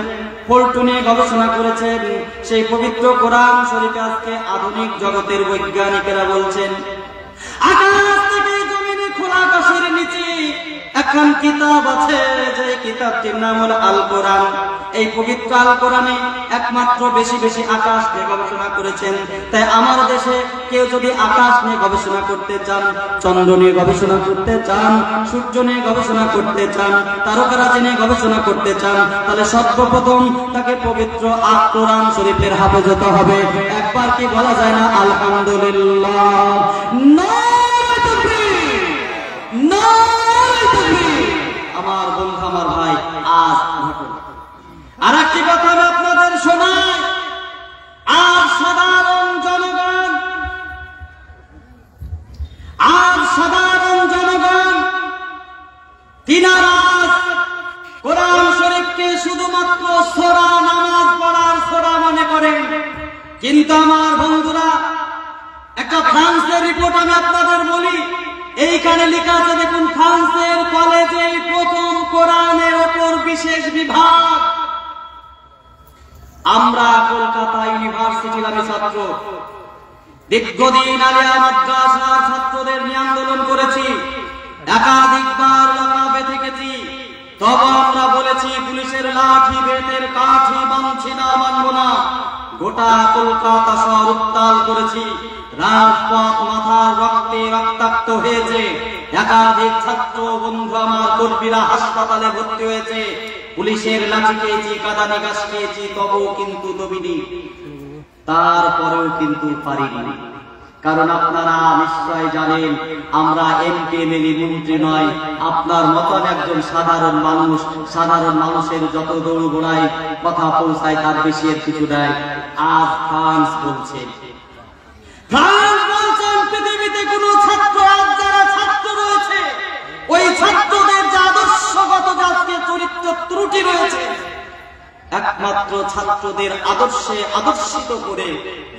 ফল্টু নিয়ে গবেষণা করেছেন। সেই পবিত্র কোরআন শরীফে আজকে আধুনিক জগতের বৈজ্ঞানিকেরা বলছেন আকাশ থেকে জমিনে, খোলা আকাশের নিচে এখন কিতাব আছে, যে কিতাবটির নাম হলো আল কোরআন। এই পবিত্র আল কোরআনে একমাত্র বেশি বেশি আকাশ নিয়ে গবেষণা করেছেন। তাই আমার দেশে কেউ যদি আকাশ নিয়ে গবেষণা করতে চান, চন্দ্র নিয়ে গবেষণা করতে চান, সূর্য নিয়ে গবেষণা করতে চান, তারকারাজি নিয়ে গবেষণা করতে চান, তাহলে সর্বপ্রথম তাকে পবিত্র আল কোরআন শরীফের হাফেজ হতে হবে। একবার কি বলা যায় না আলহামদুলিল্লাহ? আমার বন্ধু, আমার ভাই, আজ আর একটি কথা আমি আপনাদের শোনাই। আর সাধারণ জনগণ, তিনারা কোরআন শরীফকে শুধুমাত্র সূরা নামাজ পড়ার সূরা মনে করেন। কিন্তু আমার বন্ধুরা, একটা ফ্রান্সের রিপোর্ট আমি আপনাদের বলি। এইখানে লেখা আছে, দেখুন, ফ্রান্সের কলেজে প্রথম কোরআনের ওপর বিশেষ বিভাগ। আমরা কলকাতা ইউনিভার্সিটির আমি ছাত্র, দীর্ঘদিন আলিয়া মাদ্রাসার ছাত্রদের নিয়ে আন্দোলন করেছি, একাধিকবার লকাবে থেকেছি। তবে আমরা বলেছি পুলিশের লাঠি, বেতের কাঠি মানছি না, মানব না। গোটা কলকাতা শহর উত্তাল করেছি, রাজপথ মাথার রক্তে রক্তাক্ত হয়েছে। একাধিক ছাত্র বন্ধু আমার, কর্মীরা হাসপাতালে ভর্তি হয়েছে। পুলিশের লাঠি খেয়েছি, কাঁদানি গাছ খেয়েছি, তবুও কিন্তু দবিনি, তারপরেও কিন্তু পারিনি। কারণ আপনারা নিশ্চয় জানেন, আমরা এমপি এমএলএ মন্ত্রী নয়, আপনার মতন একজন সাধারণ মানুষ। সাধারণ মানুষের যত দৌড় গোড়ায় কথা পৌঁছায় তার বেশি এর কিছু নাই। আজ ফ্রান্স বলছেন পৃথিবীতে কোন ছাত্র, আজ যারা ছাত্র রয়েছে, ওই ছাত্রদের যে আদর্শগত আজকে চরিত্র ত্রুটি রয়েছে, একমাত্র ছাত্রদের আদর্শে আদর্শিত করে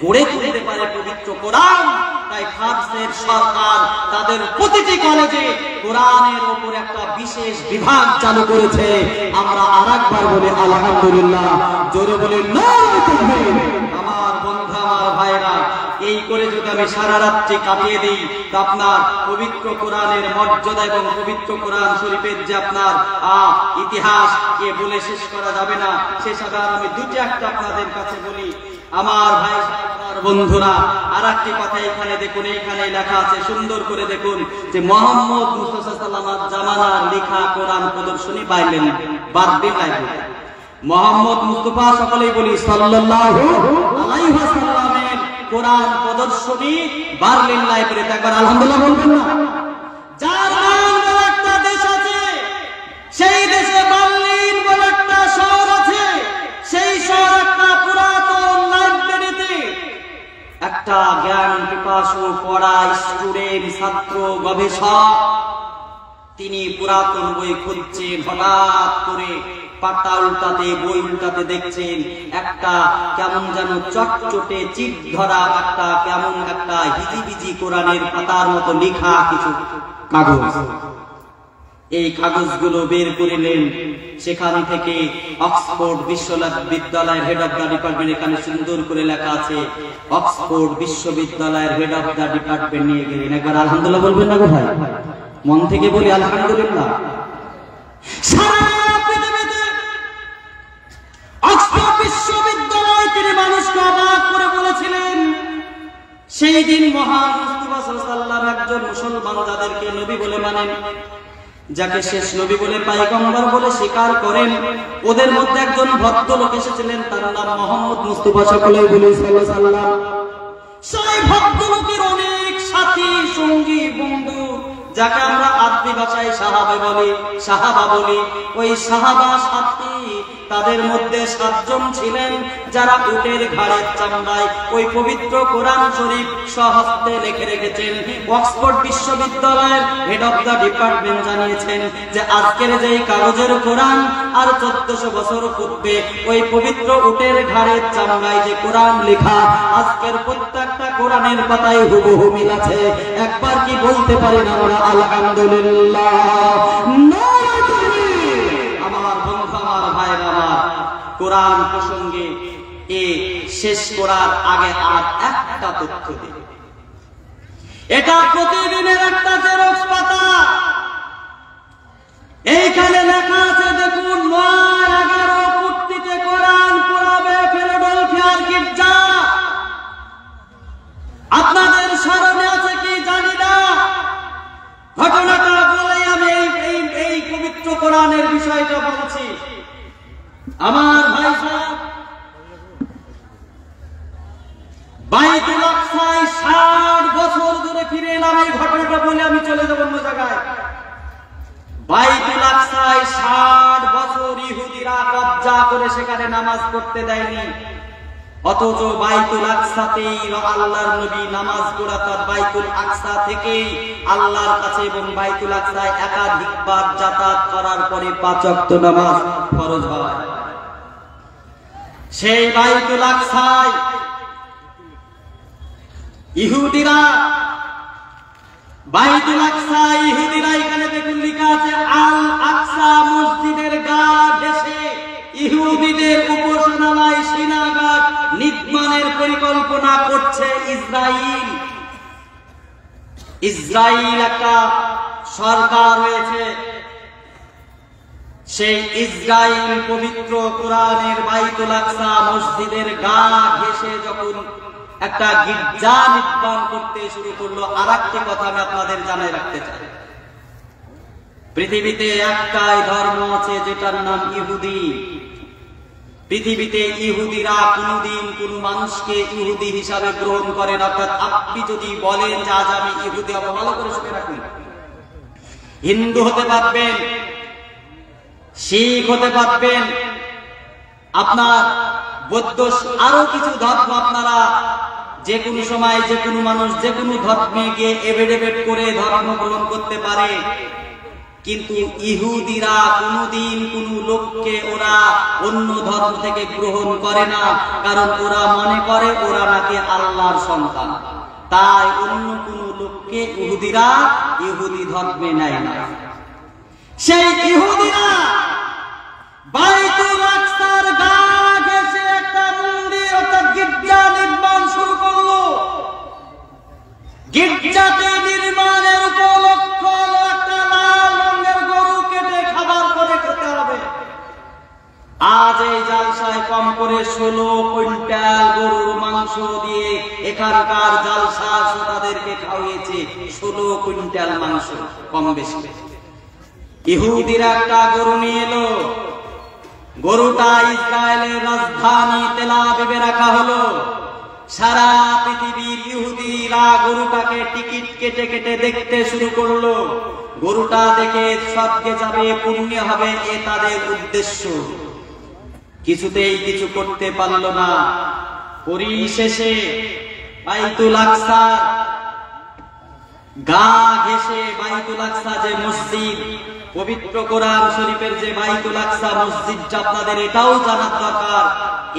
গড়ে তুলতে পারে পবিত্র কোরআন। তাই ফ্রান্সের সরকার তাদের প্রতিটি কলেজে কোরআনের উপর একটা বিশেষ বিভাগ চালু করেছে। আমরা আরেকবার বলি আলহামদুলিল্লাহ, জোরে বলি নারে তাকবীর। আমার বন্ধু, আমার ভাইরা, এই করে যদি আমি সারা রাত্রি কাটিয়ে দিই, তা আপনার পবিত্র কোরআনের মর্যাদা এবং পবিত্র কোরআন শরীফের যে আপনার ইতিহাস বলে শেষ করা যাবে না। সে সাথে আমি দুটি একটা আপনাদের কাছে বলি আমার ভাই বন্ধুরা। আর একটি কথা এখানে দেখুন, এখানে লেখা আছে, সুন্দর করে দেখুন, যে মোহাম্মদ মুস্তাফা সাল্লাল্লাহু জামানার লেখা কোরআন প্রদর্শনী পাইলেন বারদিন লাইব্রেরি। মোহাম্মদ মুস্তাফা, সকলেই বলি সাল্লাল্লাহু আলাইহি ওয়াসাল্লামের কোরআন প্রদর্শনী বার্লিন লাইব্রেরিতে। একবার আলহামদুলিল্লাহ বলবেন না? জার্মান বলে একটা দেশ আছে, সেই দেশে বার্লিন বলে একটা শহর আছে, সেই শহর একটা পুরাতন লাইব্রেরিতে একটা জ্ঞান পিপাসু পড়া স্টুডেন্ট, ছাত্র, গবেষক, তিনি পুরাতন বই খুঁজছেন। হঠাৎ করে পাতা উল্টাতে, বই উল্টাতে দেখছেন একটা কেমন যেন চটচটে চিট ধরা একটা কেমন একটা হিজিবিজি কোরআনের পাতার মতো লেখা কিছু কাগজ। এই কাগজগুলো বের করিলেন, সেখান থেকে অক্সফোর্ড বিশ্ববিদ্যালয়ের হেড অফ দ্য ডিপার্টমেন্ট, এখানে সুন্দর করে লেখা আছে অক্সফোর্ড বিশ্ববিদ্যালয়ের হেড অফ দ্য ডিপার্টমেন্ট নিয়ে গেলেন। একবার আলহামদুলিল্লাহ বলবেন না গো ভাই? মন থেকে বলি আলহামদুলিল্লাহ। অক্সফোর্ড বিশ্ববিদ্যালয় তিনি মানুষকে অবাক করে বলেছিলেন, সেই দিন মহান মুস্তাফা সাল্লাল্লাহু আলাইহি ওয়াসাল্লাম একজন মুসলমান যাদেরকে নবী বলে মানেন, যাকে শেষ নবী বলে পয়গম্বর বলে স্বীকার করেন, ওদের মধ্যে একজন ভদ্রলোক এসেছিলেন, তার নাম মোহাম্মদ মুস্তাফা, সকলেই বলি সাল্লাল্লাহু আলাইহি ওয়াসাল্লাম। সেই ভদ্রলোকের অনেক সাথী, সঙ্গী, বন্ধু, যাকে আমরা আরবি ভাষায় সাহাবা বলি, ওই সাহাবা সাথী, তাদের মধ্যে 7 জন ছিলেন যারা উটের ঘাড়ের চামড়ায় ওই পবিত্র কোরআন শরীফ স্বহস্তে লিখে রেখেছেন। অক্সফোর্ড বিশ্ববিদ্যালয়ের হেড অফ দ্য ডিপার্টমেন্ট জানিয়েছেন যে আজকের যেই কাগজের কোরআন আর 1400 বছর পূর্বে ওই পবিত্র উটের ঘাড়ের চামড়ায় যে কোরআন লেখা, আজকের প্রত্যেকটা কোরআনের পাতায় হুবহু মিল আছে। একবার কি বলতে পারি না আমরা আলহামদুলিল্লাহ? কোরআন প্রসঙ্গে শেষ করার আগে আর একটা তথ্য দিই। এটা প্রতিদিনের একটা জেরক্স পাতা। এইখানে লেখা আছে দেখুন, 9-11 পূর্তিতে কোরআন পড়াবে ফিলাডেলফিয়ার গির্জা। আপনাদের স্মরণে আছে কি জানি না, ঘটনাটা বলেই আমি এই পবিত্র কোরআনের বিষয়টা বলছি। আমার ভাই সাহেব, বাইতুল আকসায় 60 বছর ধরে ফিরে এলাম। এই ঘটনাটা বলে আমি চলে যাব অন্য জায়গায়। বাইতুল আকসায় 60 বছর ইহুদিরা কবজা করে সেখানে নামাজ পড়তে দেয়নি, অথচ বাইতুল আকসাতেই আল্লাহর নবী নামাজ পড়াতেন। বাইতুল আকসা থেকেই আল্লাহর কাছে এবং বাইতুল আকসায় একাধিকবার যাতায়াত করার পরে 5 ওয়াক্ত নামাজ ফরজ হয়। সেই বাইতুল আকসায় ইহুদিরা, এখানে দেখুন লেখা আছে আল আকসা মসজিদের গা ঘেঁষে ইহুদিদের উপাসনালয় সিনাগগ নির্মাণের পরিকল্পনা করছে ইসরায়েল। একটা সরকার রয়েছে, সেই ইসরায়েল পবিত্র কোরআনের বাইতুল আকসা মসজিদের গা ঘেঁষে যখন একটা গির্জা নির্মাণ করতে শুরু করলো। আর একটি কথা আমি আপনাদের জানাই রাখতে চাই, পৃথিবীতে একটাই ধর্ম আছে যেটার নাম ইহুদি। পৃথিবীতে ইহুদিরা কোনদিন কোন মানুষকে ইহুদি হিসাবে গ্রহণ করেন। অর্থাৎ আপনি যদি বলেন যে আজ আমি ইহুদি হব, ভালো করে শুনে রাখুন, হিন্দু হতে পারবেন, শিখ হতে পারবেন, আপনার বৌদ্ধ, আরো কিছু ধর্ম আপনারা যে কোনো সময় যে কোনো মানুষ যে কোনো ধর্মে গিয়ে এফিডেভিট করে ধর্ম গ্রহণ করতে পারে। কিন্তু ইহুদিরা কোনদিন কোন লোককে ওরা অন্য ধর্ম থেকে গ্রহণ করে না, কারণ ওরা মনে করে ওরা নাকি আল্লাহর সন্তান। তাই অন্য কোন লোককে ইহুদিরা ইহুদি ধর্মে নেয় না। সেই ইহুদিরা বাইতুল আকসার গা ঘেঁষে একটা মন্দির অর্থাৎ গির্জা নির্মাণ শুরু করলো। এই জালসায় কম করে 16 কুইন্টাল গরুর মাংস দিয়ে এখানকার জালসা শ্রোতাদেরকে খাওয়িয়েছে। 16 কুইন্টাল মাংস কম বেশি। ইহুদিরা একটা গরু নিয়ে এলো, গরুটা ইসরায়েলের রাজধানী তেল আবিবে রাখা হলো। সারা পৃথিবীর ইহুদিরা গরুটাকে টিকিট কেটে কেটে দেখতে শুরু করলো। গরুটা দেখে স্বর্গে যাবে, পুণ্য হবে, এ তাদের উদ্দেশ্য। কিছুতেই কিছু করতে পারল না। পরিশেষে বাইতুল আকসা গা ঘেঁষে, বাইতুল আকসা যে মসজিদ, পবিত্র কোরআন শরীফের যে বাইতুল আকসা মসজিদটা আপনাদের এটাও জানার দরকার।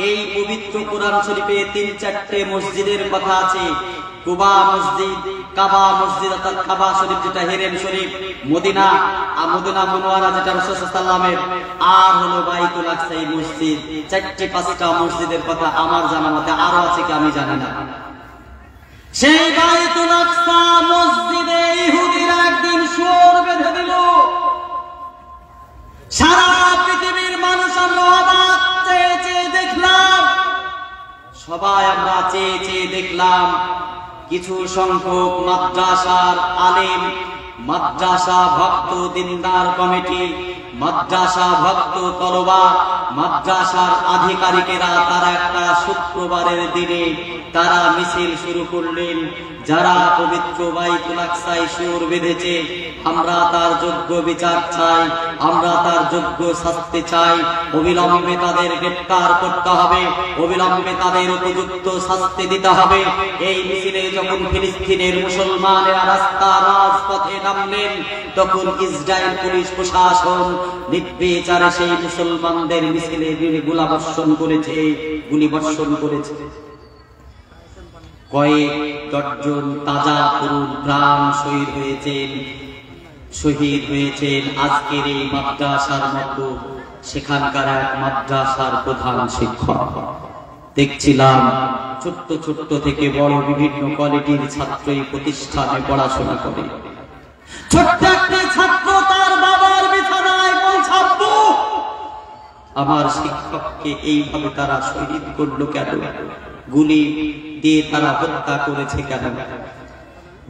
এই পবিত্র কোরআন শরীফে 3-4টে মসজিদের কথা আছে। কুবা মসজিদ, কাবা মসজিদ অর্থাৎ কাবা শরীফ যেটা হেরেম শরীফ, মদিনা মুনওয়ারা যেটা রাসূল সাল্লাল্লাহু আলাইহি ওয়াসাল্লামের, আর হলো বাইতুল আকসা এই মসজিদ। 4-5টা মসজিদের কথা আমার জানা মতে, আরো আছে কি আমি জানি না। সেই বাইতুল আকসা মসজিদে ইহুদিরা একদিন শুয়োর বেঁধে দিল। সারা পৃথিবীর মানুষ আমরা অবাক চেয়ে চেয়ে দেখলাম, সবাই আমরা চেয়ে চেয়ে দেখলাম। কিছু সংখ্যক মাদ্রাসার আলেম, মাদ্রাসা ভক্ত দিনদার কমিটি, মাদ্রাসা ভক্ত তলবা, মাদ্রাসার আধিকারিকেরা তারা একটা শুক্রবারের দিনে তারা মিছিল শুরু করলেন। যারা পবিত্র বাইতুল আকসায় শুয়োর বেঁধেছে, আমরা তার যোগ্য বিচার চাই, আমরা তার যোগ্য শাস্তি চাই। অবিলম্বে তাদের গ্রেফতার করতে হবে, অবিলম্বে তাদের উপযুক্ত শাস্তি দিতে হবে। এই মিছিলে যখন ফিলিস্তিনের মুসলমানেরা রাস্তা রাজপথে নামলেন, তখন ইসরায়েল পুলিশ প্রশাসন নির্বিচারে সেই মুসলমানদের মিছিলে গুলিবর্ষণ করেছে। কয়েক ডজন তাজা তরুণ প্রাণ শহীদ হয়েছেন আজকের এই মাদ্রাসার মতো। সেখানকার এক মাদ্রাসার প্রধান শিক্ষক দেখছিলাম, ছোট্ট ছোট্ট থেকে বড় বিভিন্ন কোয়ালিটির ছাত্র এই প্রতিষ্ঠানে পড়াশোনা করে। ছোট্ট একটা ছাত্র তার বাবার বিছানায় বলছে, আব্বু আমার শিক্ষককে এইভাবে তারা শহীদ করলো কেন, গুলি দিয়ে তারা হত্যা করেছে কেন?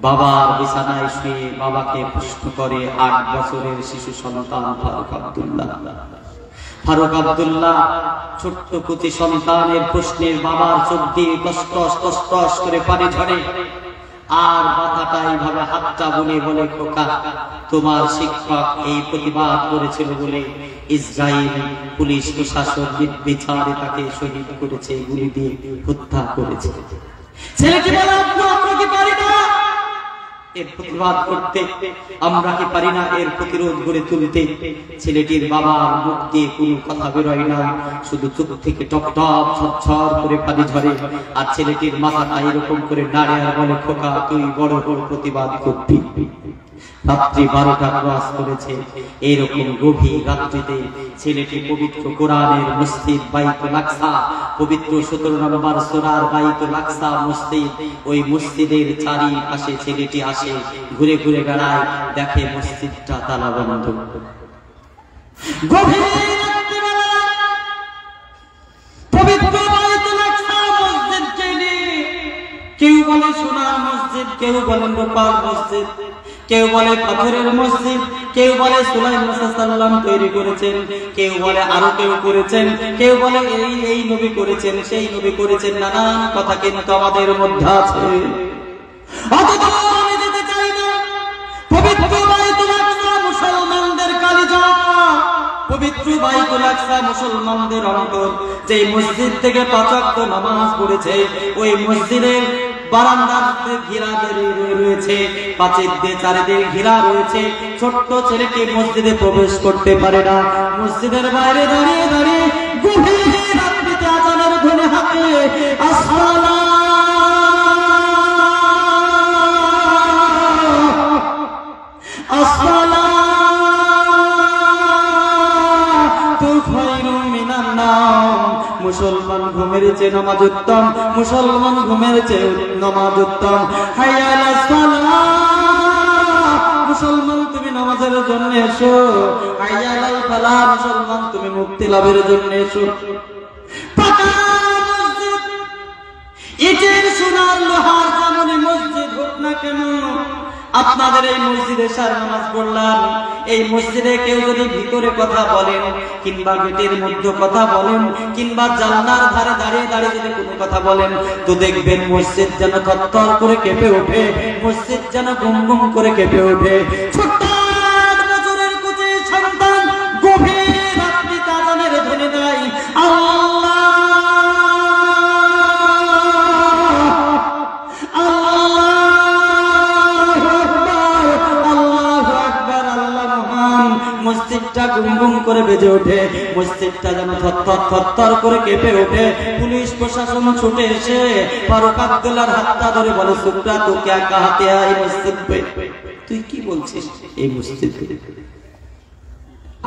বাবার বিছানায় শুয়ে বাবাকে প্রশ্ন করে 8 বছরের শিশু সন্তান ফারুক আব্দুল্লাহ। ছোট্ট কুচি সন্তানের প্রশ্নের বাবার চোখ দিয়ে টস করে পানি ঝরে, আর মাথাটা এইভাবে হাতটা বুনে বলে, খোকা তোমার শিক্ষক এই প্রতিবাদ করেছিল বলে ইসরায়েল পুলিশ প্রশাসন নির্বিচারে তাকে শহীদ করেছে, গুলি দিয়ে হত্যা করেছে। ছেলেটি বলে, আমরা কি পারি না এর প্রতিবাদ করতে? আমরা কি পারি না এর প্রতিরোধ গড়ে তুলতে? ছেলেটির বাবার মুখ দিয়ে কোনো কথা বেরোয় না, শুধু চোখ থেকে টপ টপ ঝরঝর করে পানি ঝরে। আর ছেলেটির মাথাটা এরকম করে নাড়ে আর বলে, খোকা তুই বড় বড় প্রতিবাদ করবি। রাত্রি 12টা ক্রস করেছে। এইরকম গভীর রাত্রিতে ছেলেটি পবিত্র কোরআনের মসজিদ বাইতুল আকসা, পবিত্র 17 নম্বর সূরার বাইতুল আকসা মসজিদ, ওই মসজিদের চারিপাশে ছেলেটি আসে, ঘুরে ঘুরে বেড়ায়, দেখে মসজিদটা তালা বন্ধ। গভীর রাত্রিবেলা পবিত্র বাইতুল আকসা মসজিদকে নিয়ে কেউ বলে সোনার মসজিদ, কেউ বলেন রূপার মসজিদ, কেউ বলে পাথরের মসজিদ, কেউ বলে সুলাইমান আলাইহিস সালাম তৈরি করেছেন, কেউ বলে আরো কেউ করেছেন, কেউ বলে এই নবী করেছেন, সেই নবী করেছেন, নানান কথা কিন্তু আমাদের মধ্যে আছে। অথচ আমি যেতে চাই না পবিত্র বাইতুল আকসা মুসলমানদের কালিজা, পবিত্র বাইতুল আকসা মুসলমানদের অন্তর। যে মসজিদ থেকে 5 ওয়াক্ত নামাজ পড়েছে, ওই মসজিদের বারান্দাতে ঘেরা রয়েছে, পাঁচিল দিয়ে চারিদিকে ঘেরা রয়েছে। ছোট্ট ছেলেটি মসজিদে প্রবেশ করতে পারে না। মসজিদের বাইরে দাঁড়িয়ে দাঁড়িয়ে গভীর রাত্রিতে আজানের ধ্বনি হাতে মুসলমান ঘুমের চেয়ে নামাজ উত্তম, মুসলমান ঘুমের চেয়ে নামাজ উত্তম। হাইয়া আলাস সালাহ, মুসলমান তুমি নামাজ নামাজের জন্য এসো, হাইয়া আলাল ফালাহ মুসলমান তুমি মুক্তি লাভের জন্য এসো। পাকা মসজিদ, ইটের সোনার লোহার যেমন মসজিদ হোক না কেন, আপনাদের এই মসজিদে সার নামাজ পড়লাম, এই মসজিদে কেউ যদি ভিতরে কথা বলেন কিংবা গেটের মধ্যে কথা বলেন কিংবা জানলার ধারে দাঁড়িয়ে দাঁড়িয়ে যদি কোনো কথা বলেন, তো দেখবেন মসজিদ যেন থরথর করে কেঁপে ওঠে, মসজিদ যেন গুম গুম করে কেঁপে ওঠে। ছোট্ট বছরের কুচি সন্তান গভীর রাত্রি আযানের ধ্বনি দেয়, আল্লাহ মসজিদটা গুমগুম করে বেজে ওঠে, মসজিদটা যেন থরথর করে কেঁপে ওঠে। পুলিশ প্রশাসন ছুটে এসে ফারুক আব্দুল্লাহর হাতটা ধরে বলে, সুকরা তো ক্যা কাহাতে আই মসজিদ পে, তুই কি বলছিস এই মসজিদ পে?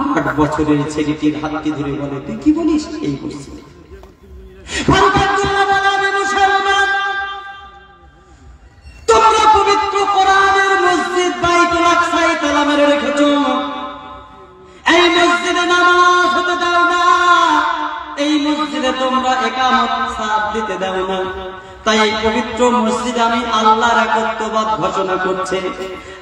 8 বছরের ছেলেটির হাতটি ধরে বলে, তুই কি বলিস এই মসজিদ? ফারুক আব্দুল্লাহ বলে, আমি মুসলমান, তোমরা পবিত্র কোরআনের মসজিদ বাইতুল আকসায় তালা মেরে রেখেছো, এই মসজিদে নামাজ হতে দাও না, এই মসজিদে তোমরা ইকামত সাদ দিতে দাও না। তাই এই পবিত্র মসজিদে আমি আল্লাহর একত্ববাদ ঘোষণা করছি।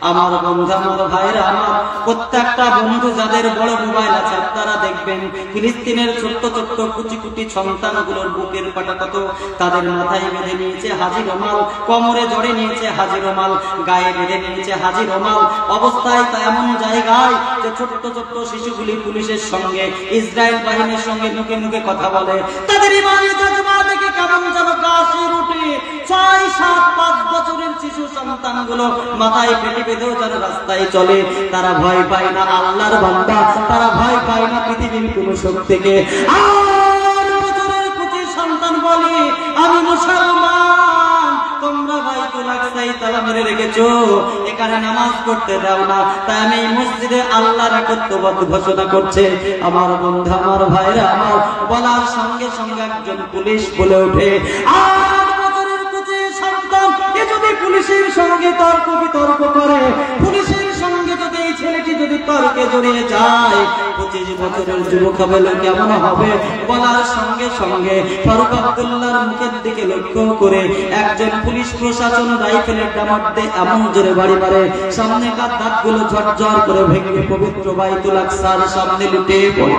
আমার বন্ধু, আমার ভাইরা, আমার প্রত্যেকটা বন্ধু যাদের বড় মোবাইল আছে, আপনারা দেখবেন ফিলিস্তিনের ছোট্ট ছোট্ট কুচি কুচি সন্তানগুলোর বুকের পাটা কত, তাদের মাথায় বেঁধে নিয়েছে হাজি রুমাল, কোমরে জড়ে নিয়েছে হাজি রুমাল, গায়ে বেঁধে নিয়েছে হাজি রুমাল। অবস্থায় তা এমন জায়গায় যে ছোট্ট ছোট্ট শিশুগুলি পুলিশের সঙ্গে, ইসরায়েল বাহিনীর সঙ্গে মুখে মুখে কথা বলে। তাদের ইমানি জজবা দেখে কেমন যেন গা শির উঠে। 6, 7, 5 বছরের শিশু সন্তানগুলো মাথায় পেটে বেঁধেও যারা রাস্তায় চলে, তারা ভয় পায় না আল্লাহর বান্দা, তারা ভয় পায় না পৃথিবীর কোন শক্তিকে। 8 বছরের কুচি সন্তান বলে, আমি মুসলমান, তোমরা বাইতুল আকসায় তালা মেরে রেখেছো, এখানে নামাজ পড়তে দাও না, তাই আমি এই মসজিদে আল্লাহর একত্ববাদ ঘোষণা করছে। আমার বন্ধু, আমার ভাইরা, আমার বলার সঙ্গে সঙ্গে একজন পুলিশ বলে ওঠে, 8 বছরের কুচি সন্তান এ যদি পুলিশের সঙ্গে তর্ক বিতর্ক করে, পুলিশের সঙ্গে যদি এই ছেলেটি যদি তর্কে জড়িয়ে যায়, 25 বছরের যুবক হবে কেমন হবে? বলার সঙ্গে সঙ্গে ফারুক আব্দুল্লাহর মুখের দিকে লক্ষ্য করে একজন পুলিশ প্রশাসন রাইফেলের ডামার দিয়ে এমন জোরে বাড়ি মারে, সামনেকার দাঁতগুলো ঝরঝর করে ভেঙে পবিত্র বাইতুল আকসার সামনে লুটে পড়ে।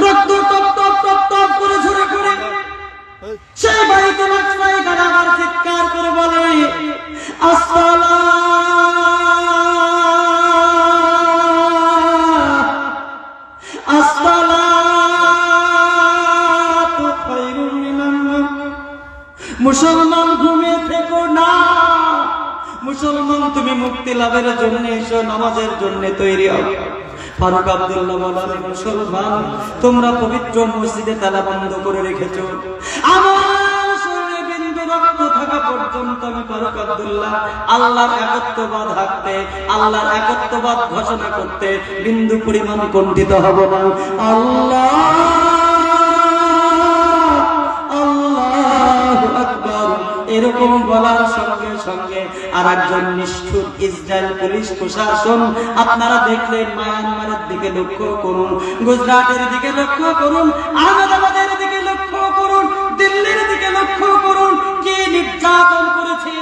রক্ত টপ টপ টপ টপ করে ঝরে পড়ে। সেই বাইতুল আকসায় তারা আবার চিৎকার করে বলে, মুসলমান ঘুমিয়ে থেকো না, মুসলমান তুমি মুক্তি লাভের জন্য এসো, নামাজের জন্য তৈরি হও। ফারুক আব্দুল্লাহ বলেন, মুসলমান তোমরা পবিত্র মসজিদে তালা বন্ধ করে রেখেছো, আমার শরীরে বিন্দু রক্ত থাকা পর্যন্ত আমি ফারুক আব্দুল্লাহ আল্লাহর একত্ববাদ হাঁকতে, আল্লাহর একত্ববাদ ঘোষণা করতে বিন্দু পরিমাণ কুণ্ঠিত হব না। আল্লাহ এরকম বলার সঙ্গে সঙ্গে আর একজন নিষ্ঠুর ইসরায়েল পুলিশ প্রশাসন, আপনারা দেখলেন মায়ানমারের দিকে লক্ষ্য করুন, গুজরাটের দিকে লক্ষ্য করুন, আহমেদাবাদের দিকে লক্ষ্য করুন, দিল্লির দিকে লক্ষ্য করুন, কি নির্যাতন করেছে।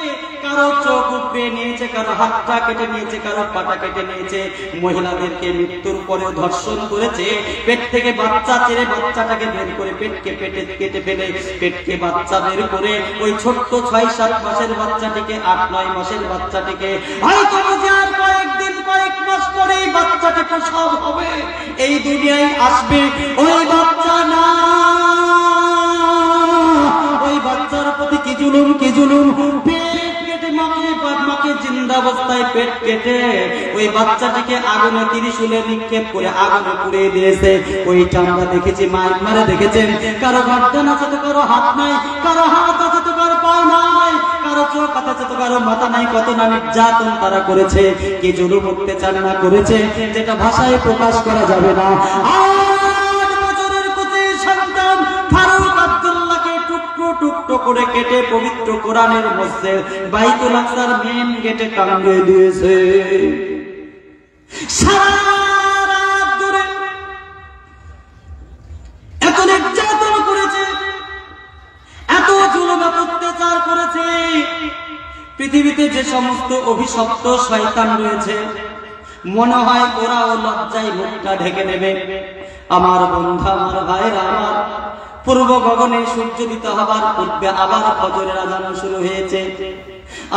কারো চোখ উপড়ে নিয়েছে, কারো হাতটা কেটে নিয়েছে, কারো পাটা কেটে নিয়েছে, মহিলাদেরকে মৃত্যুর পরেও ধর্ষণ করেছে, পেট থেকে বাচ্চা ছেড়ে বাচ্চাটাকে বের করে পেটকে কেটে ফেলে, পেটকে বাচ্চা বের করে ওই ছোট্ট 6-7 মাসের বাচ্চাটিকে, 8-9 মাসের বাচ্চাটিকে হয়তো বুঝে আর কয়েকদিন কয়েক মাস পরে এই বাচ্চাটি প্রসব হবে, এই দুনিয়ায় আসবে। ওই বাচ্চা না, ওই বাচ্চার প্রতি কি জুলুম, কি জুলুম! মাকে জিন্দা অবস্থায় পেট কেটে ওই বাচ্চাটিকে আগুনে ত্রিশূলে নিক্ষেপ করে আগুনে পুড়িয়ে দিয়েছে। ওইটা আমরা দেখেছি, মায়ানমারে দেখেছেন। কারো গর্দান আছে তো কারো হাত নাই, কারো হাত আছে তো কারো পা নাই, কারো চোখ আছে তো কারো মাথা নাই। কত না নির্যাতন তারা করেছে, কি জুলুম অত্যাচার না করেছে, যেটা ভাষায় প্রকাশ করা যাবে না। 8 বছরের কুচি সন্তান ফারুক আব্দুল্লাহকে টুকরো টুকরো করে কেটে পবিত্র কোরআনের মধ্যে বাইতুল আকসার মেন গেটে টাঙিয়ে দিয়েছে। সারা রাত ধরে এত নির্যাতন করেছে, এত জুলুম অত্যাচার করেছে। পৃথিবীতে যে সমস্ত অভিশপ্ত শয়তান রয়েছে মনে হয় ওরাও লজ্জায় মুখটা ঢেকে নেবে। আমার বন্ধু, আমার ভাইরা, আমার পূর্ব গগনে সূর্য দিতে হবার পূর্বে আবার ফজরের আযান শুরু হয়েছে।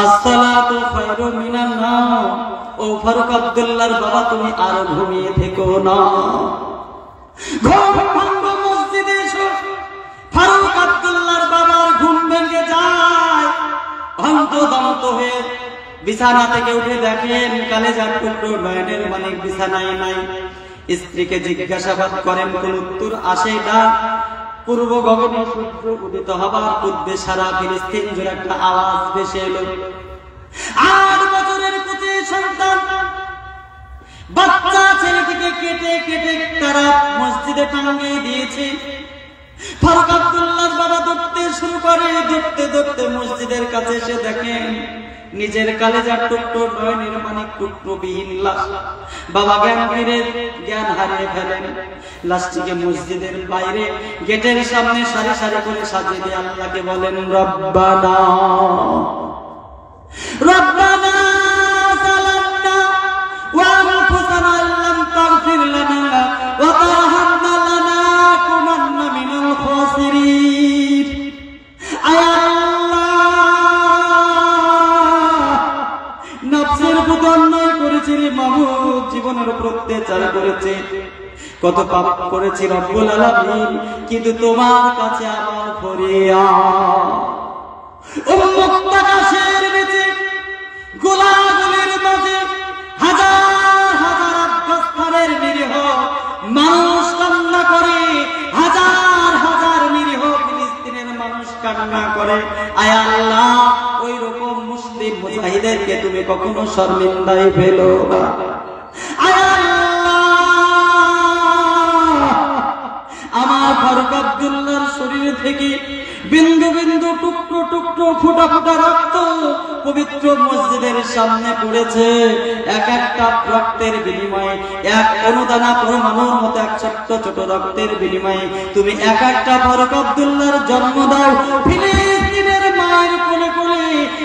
আসসালাতু খায়রুম মিনান নাওম। ও ফারুক আব্দুল্লাহর বাবা, তুমি আর ঘুমিয়ে থেকো না, ঘুম ভাঙো, মসজিদে এসো। ফারুক আব্দুল্লাহর বাবার ঘুম ভেঙে যায়। হন্তদন্ত হয়ে বিছানা থেকে উঠে দেখেন কালেজার টুকরো নয়নের মানিক বিছানায় নাই। স্ত্রীকে জিজ্ঞাসাবাদ করেন, কোন উত্তর আসে না। পূর্ব গগনে সূর্য উদিত হবার পূর্বে সারা ফিলিস্তিন জুড়ে একটা আওয়াজ ভেসে এলো। 8 বছরের কুচি সন্তান বাচ্চা ছেলেটিকে কেটে কেটে তারা মসজিদে টাঙিয়ে দিয়েছে। ফারুক আব্দুল্লাহর বাবা দৌড়তে শুরু করে। দৌড়তে দৌড়তে মসজিদের কাছে এসে দেখেন নিজের কালেজার টুকরো নয়নের মানিক টুকরো বিহীন লাশ। বাবা জ্ঞান হারিয়ে ফেলেন। লাশটিকে মসজিদের বাইরে গেটের সামনে সারি সারি করে সাজিয়ে দিয়ে আল্লাহকে বলেন, রব্বানা রব্বানা যালামনা ওয়া আনফুসানা ইল্লাম তাগফির লানা ওয়া তারহামনা লানাকুনান্না মিনাল খাসিরিন। আয় নফসের প্রতি অন্যায় করেছি রে মাবুদ, জীবনের উপর অত্যাচার করেছে, কত পাপ করেছি রব্বুল আলামিন, কিন্তু তোমার কাছে আমার ফরিয়াদ। উম্মত আকাশের নিচে গোলাগুলির মাঝে হাজার হাজার আফগানিস্তানের নিরীহ মানুষ কান্না করে, হাজার হাজার নিরীহ ফিলিস্তিনের মানুষ কান্না করে। আয় আল্লাহ, ওই রকম মুসলিম মুজাহিদেরকে তুমি কখনো শর্মিন্দায় ফেলো না। আয় আল্লাহ, আমার ফারুক আব্দুল্লাহর শরীর থেকে বিন্দু বিন্দু টুকরো টুকরো ফোঁটা ফোঁটা রক্ত পবিত্র মসজিদের সামনে পড়েছে। এক একটা রক্তের বিনিময়ে, এক অনুদানা পরমাণুর মতো এক ছোট্ট ছোট রক্তের বিনিময়ে তুমি এক একটা ফারুক আব্দুল্লাহর জন্ম দাও। ফিলিস্তিনের মায়ের কোলে কোলে,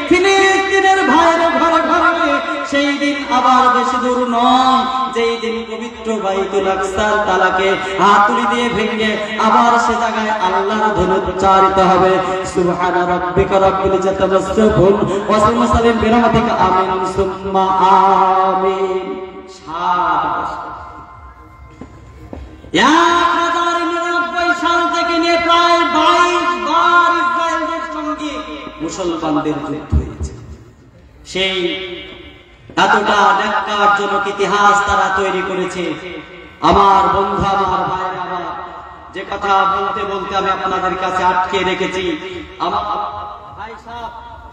ফিলিস্তিনের ভাইয়ের ঘরে ঘরে। সেই দিন আবার বেশি দূর নয়, যেই দিন পবিত্র বাইতুল আকসার তালাকে হাতুড়ি দিয়ে ভেঙে আবার সে জায়গায় আল্লাহর ধ্বনি উচ্চারিত হবে। সুবহানা রাব্বিকা রাব্বিল ইজ্জাতি আম্মা ইয়াসিফুন ওয়া সালামুন বিরহমাতিকা আমিন সুম্মা আমিন। 1099 সাল থেকে নিয়ে প্রায় 22 বার ইসরায়েলের সঙ্গে মুসলমানদের যুদ্ধ হয়েছে। সেই এতটা ন্যাক্কারজনক ইতিহাস তারা তৈরি করেছে। আমার বন্ধু, আমার ভাইরা, আমার যে কথা বলতে বলতে আমি আপনাদের কাছে আটকে রেখেছি, আমার ভাই সাহেব,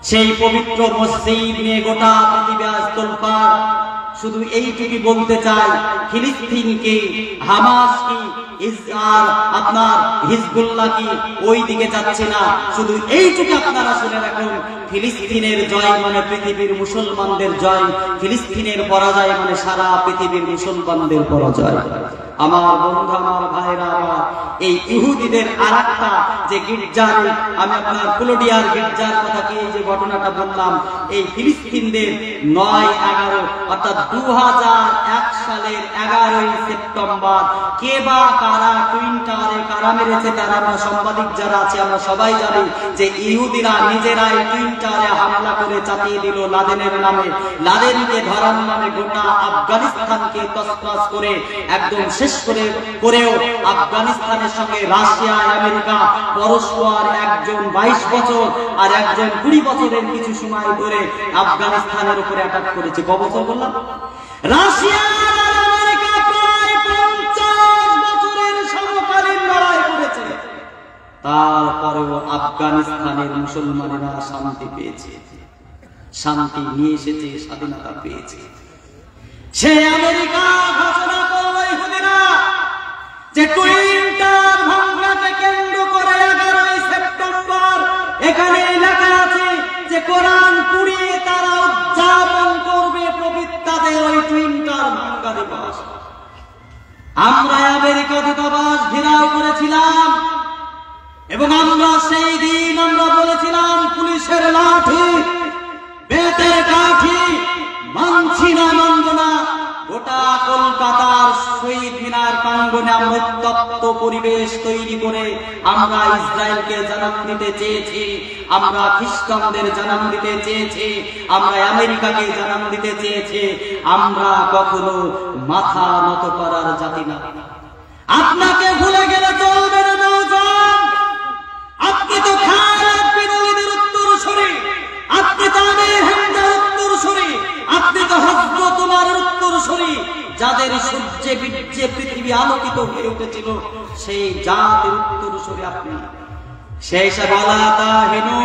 সেই পবিত্র মসজিদ নিয়ে গোটা পৃথিবী আজ তোলপাড়। শুধু এইটুকু বলতে চাই, ফিলিস্তিনকে, হামাস কি, ইসরায়েল আপনার হিজবুল্লাহ কি ওই দিকে যাচ্ছে না। শুধু এইটুকু আপনারা শুনে রাখুন, ফিলিস্তিনের জয় মানে পৃথিবীর মুসলমানদের জয়, ফিলিস্তিনের পরাজয় মানে সারা পৃথিবীর মুসলমানদের পরাজয়। আমার বন্ধু, আমার ভাইরা, আমার এই ইহুদিদের আরেকটা যে গির্জার, আমি আপনার ফুলোডিয়ার গির্জার কথা কি যে ঘটনাটা বললাম, এই ফিলিস্তিনদের 9-11 অর্থাৎ 2001 সালের 11ই সেপ্টেম্বর কে বা কারা টুইন টাওয়ারে কারা মেরেছে, তারা আমরা সাংবাদিক যারা আছে আমরা সবাই জানি যে ইহুদিরা নিজেরাই টুইন টাওয়ারে হামলা করে চাপিয়ে দিল লাদেনের নামে। লাদেনকে ধরার নামে গোটা আফগানিস্তানকে তছনছ করে একদম শেষ করেও আফগানিস্তানের সঙ্গে রাশিয়া, আমেরিকা পরস্পর, একজন 22 বছর আর একজন 20 বছরের কিছু সময় ধরে আফগানিস্তানের উপরে অ্যাটাক করেছে। ক বছর বললাম? রাশিয়া আর আমেরিকা প্রায় 50 বছরের সমকালীন লড়াই করেছে। তারপরেও আফগানিস্তানের মুসলমানেরা শান্তি পেয়েছে, শান্তি নিয়ে এসেছে, স্বাধীনতা পেয়েছে। সে আমেরিকা ঘোষণা করল ইহুদিরা যে টুইন টাওয়ার ভাঙাকে কেন্দ্র করে 11ই সেপ্টেম্বর এখানে লেখা আছে যে কোরআন পুড়িয়ে তারা উদযাপন করবে পবিত্রতা তাদের ওই টুইনটার ভাঙ্গা দিবস। আমরা আমেরিকা দূতাবাস ঘেরাও করেছিলাম এবং আমরা সেই দিন আমরা বলেছিলাম পুলিশের লাঠি বেতের কাঠি মানছি না, মানব না। গোটা কলকাতার শহীদ মিনার প্রাঙ্গণে আমরা উত্তপ্ত পরিবেশ তৈরি করে আমরা ইসরায়েলকে জানান দিতে চেয়েছি, আমরা খ্রিস্টানদের জানান দিতে চেয়েছি, আমরা আমেরিকাকে জানান দিতে চেয়েছি। আমরা কখনো মাথা নত করার জাতি না। আপনাকে ভুলে গেলে চলবে না নওজোয়ান। আপনি তো খালেদ বিন ওলীদের উত্তরসূরি, আপনি তো আমির হামজার উত্তরসূরি, আপনি তো হযরত ওমরের উত্তরসূরি, যাদের সূর্যে বীর্যে পৃথিবী আলোকিত হয়ে উঠেছিল, সেই জাতির উত্তরসূরি আপনি। সেই সব ওয়ালা তাহিনু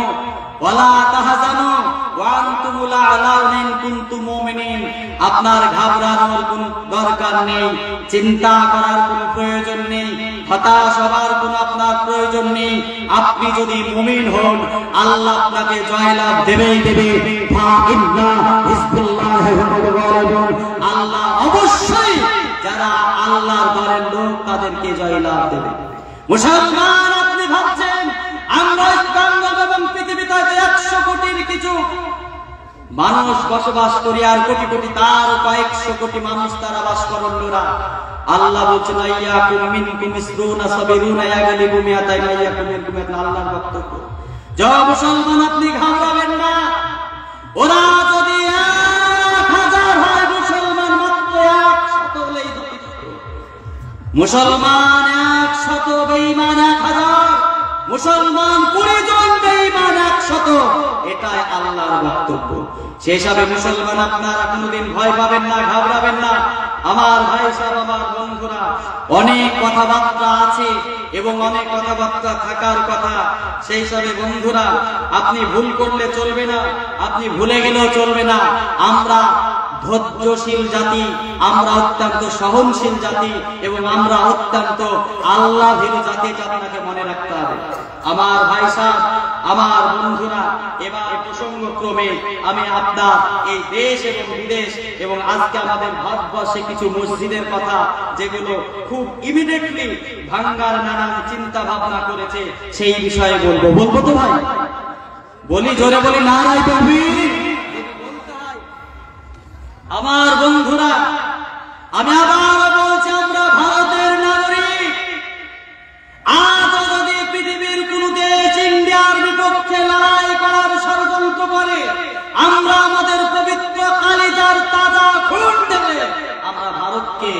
ওয়ালা তাহজানু ওয়া আনতুমুল আ'লাউনা ইন কুনতুম মুমিনিন। আপনার ঘাবড়ানোর কোনো দরকার নেই, চিন্তা করার কোনো প্রয়োজন নেই, হতাশ হওয়ার কোনো আপনার প্রয়োজন নেই। আপনি যদি মুমিন হন, আল্লাহ আপনাকে জয়লাভ দেবেই দেবে। ফাইন্না হিজবুল্লাহি হুমুল গালিবুন। আল্লাহ অবশ্যই যারা আল্লাহর দলের লোক তাদেরকে জয়লাভ দেবে। মুসলমান, আপনি ভাবছেন আমরা বাংলা এবং পৃথিবীতে 100 কোটির কিছু মানুষ বসবাস করি, আর কোটি কোটি তার কয়েকশো কোটি মানুষ তারা বাস করেন না। আল্লাহ বলছেন আইয়াকুম মিনকুম ইসরুনা সাবিরুনা ইয়াগলিবু মিয়াতাইন আইয়াকুম মিনকুম। আল্লাহর বক্তব্য। জয় মুসলমান, আপনি ঘাবড়াবেন না। ওরা যদি 1000 হয়, মুসলমান মাত্র 100 হলেই যথেষ্ট। মুসলমান 100, বেঈমান 1000, মুসলমান 20 জন, বেঈমান 100। এটাই আল্লাহর বক্তব্য। সেসবে মুসলমান আপনারা কোনোদিন ভয় পাবেন না, ঘাবড়াবেন না। আমার ভাই সাহেব, আমার বন্ধুরা, অনেক কথাবার্তা আছে এবং অনেক কথাবার্তা থাকার কথা। সেই সবে বন্ধুরা, আপনি ভুল করলে চলবে না, আপনি ভুলে গেলেও চলবে না। আমরা ধৈর্যশীল জাতি, আমরা অত্যন্ত সহনশীল জাতি এবং আমরা অত্যন্ত আল্লাহ ভীরু জাতি। এটা আপনাকে মনে রাখতে হবে। আমার ভাই সাহেব, আমার বন্ধুরা, এবার প্রসঙ্গক্রমে আমি আপনার এই দেশ এবং বিদেশ এবং আজকে আমাদের ভারতবর্ষে কিছু মসজিদের কথা, যেগুলো খুব ইমিডিয়েটলি ভাঙ্গার নানান চিন্তা ভাবনা করেছে, সেই বিষয়ে বলবো তো ভাই? বলি, জোরে বলি, নারায়ে তাকবীর। আমার বন্ধুরা, আমি আবার বলছি, আমরা ভারতের নাগরিক। আজ যদি পৃথিবীর কোন দেশ ইন্ডিয়ার বিপক্ষে লড়াই করার ষড়যন্ত্র করে, আমরা আমাদের পবিত্র কালিজার তাজা খুন দেবে আমরা ভারতকে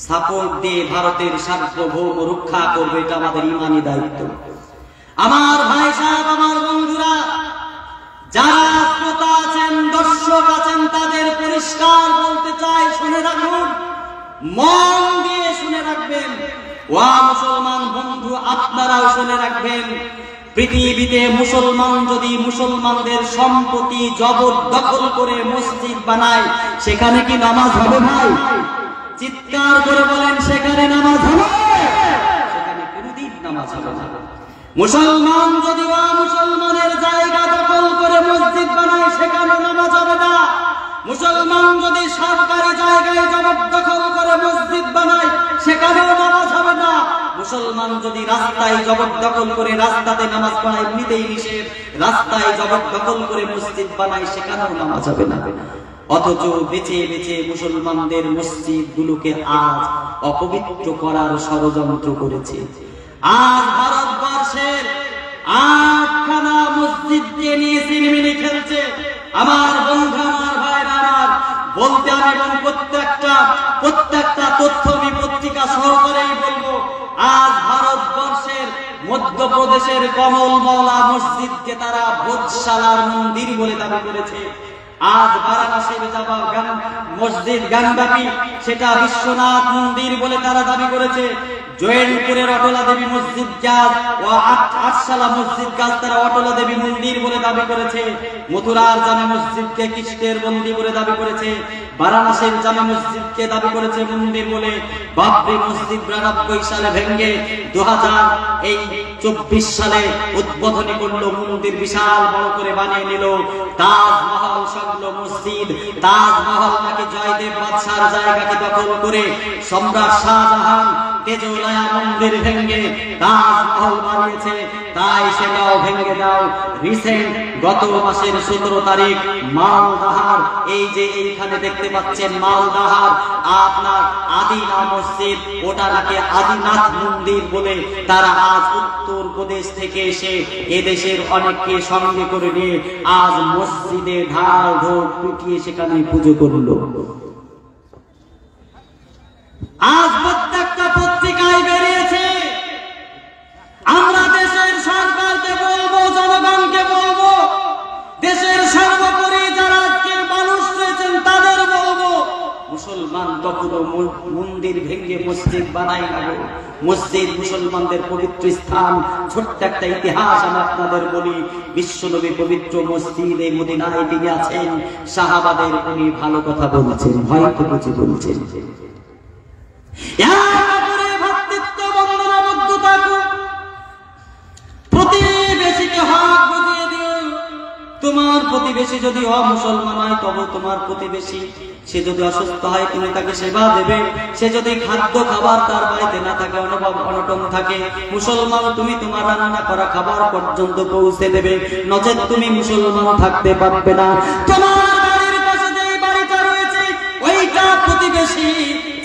সাপোর্ট দিয়ে ভারতের সার্বভৌম রক্ষা করবে। এটা আমাদের ইমানি দায়িত্ব। আমার ভাই সাহেব, আমার বন্ধুরা, যারা শ্রোতা আছেন, দর্শক আছেন, তাদের পরিষ্কার বলতে চাই, শুনে রাখুন, মন দিয়ে শুনে রাখবেন। ওয়া মুসলমান বন্ধু, আপনারাও শুনে রাখবেন। পৃথিবীতে মুসলমান যদি মুসলমানদের সম্পত্তি জবরদখল করে মসজিদ বানায়, সেখানে কি নামাজ হবে ভাই? চিৎকার করে বলেন, সেখানে নামাজ হবে? সেখানে কোনদিন নামাজ হবে না। মুসলমান যদি মুসলমানের জায়গা দখল করে মসজিদ বানায়, সেখানে নামাজ হবে না। মুসলমান যদি সরকারি জায়গায় জবরদখল করে মসজিদ বানায়, সেখানেও নামাজ হবে না। মুসলমান যদি রাস্তায় জবরদখল করে রাস্তাতে নামাজ পড়ায়, এমনিতেই নিষেধ, রাস্তায় জবরদখল করে মসজিদ বানায়, সেখানেও নামাজ হবে না। অথচ বেঁচে বেঁচে মুসলমানদের মসজিদ গুলোকে আজ অপবিত্র করার ষড়যন্ত্র করেছে। আজ ভারতবর্ষের 8খানা মসজিদকে নিয়ে সিনেমিনি খেলছে। আমার বন্ধু, আমার ভাইরা, আমার বলতে আমি এবং প্রত্যেকটা তথ্য আমি পত্রিকা সহকারেই বলবো। আজ ভারতবর্ষের মধ্যপ্রদেশের কমল মওলা মসজিদকে তারা ভোজশালার মন্দির বলে দাবি করেছে। আজ বারাণসীর মসজিদ জ্ঞানব্যাপী, সেটা বিশ্বনাথ মন্দির বলে তারা দাবি করেছে। জয়নপুরের অটলা দেবী মসজিদ গাছ ও আটশালা মসজিদ গাছ তারা অটলা দেবী মন্দির বলে দাবি করেছে। মথুরার জামে মসজিদকে কৃষ্ণের মন্দির বলে দাবি করেছে। বারাণসীর জামে মসজিদকে দাবি করেছে মন্দির বলে। বাবরি মসজিদ 92 সালে ভেঙে 24 সালে উদ্বোধনী করলো, মন্দির বিশাল বড় করে বানিয়ে নিল, তাজমহল সাজলো মসজিদ। তাজমহল নাকি জয়দেব বাদশার জায়গাকে দখল করে সম্রাট শাহজাহান তেজোলায়া মন্দির ভেঙে তাজমহল বানিয়েছে, তাই সেটাও ভেঙে দাও। রিসেন্ট গত মাসের 17 তারিখ মালদাহার, এই যে এইখানে দেখতে পাচ্ছেন মালদাহার আপনার আদিনা মসজিদ, ওটা নাকি আদিনাথ মন্দির বলে তারা আজ উত্তরপ্রদেশ থেকে এসে এদেশের অনেককে সঙ্গে করে নিয়ে আজ মসজিদে ঢাল ঢোল পিটিয়ে সেখানে পুজো করলো। আজ প্রত্যেকটা পত্রিকায় বেরিয়েছে। আমরা দেশের সরকারকে বলবো, জনগণকে বলবো, দেশের সর্বোপরি যারা আজকের মানুষ রয়েছেন তাদের বলবো, মুসলমান কখনো মন্দির ভেঙে মসজিদ বানায় না। মসজিদ মুসলমানদের পবিত্র স্থান। ছোট্ট একটা ইতিহাস আমি আপনাদের বলি। বিশ্বনবী পবিত্র মসজিদে মদিনায় তিনি আছেন, সাহাবাদের উনি ভালো কথা বলছেন, হয়তো কিছু বলছেন। প্রতিবেশীকে হক বুঝিয়ে দিও। তোমার প্রতিবেশী যদি অমুসলমান হয় তবে তোমার প্রতিবেশী, সে যদি অসুস্থ হয় তুমি তাকে সেবা দেবে। সে যদি খাদ্য খাবার তার বাড়িতে না থাকে, অনটন থাকে, মুসলমান তুমি তোমার রান্না করা খাবার পর্যন্ত পৌঁছে দেবে, নচেত তুমি মুসলমান থাকতে পারবে না। তোমার বাড়ির পাশে যে বাড়িটা রয়েছে ওইটা প্রতিবেশী,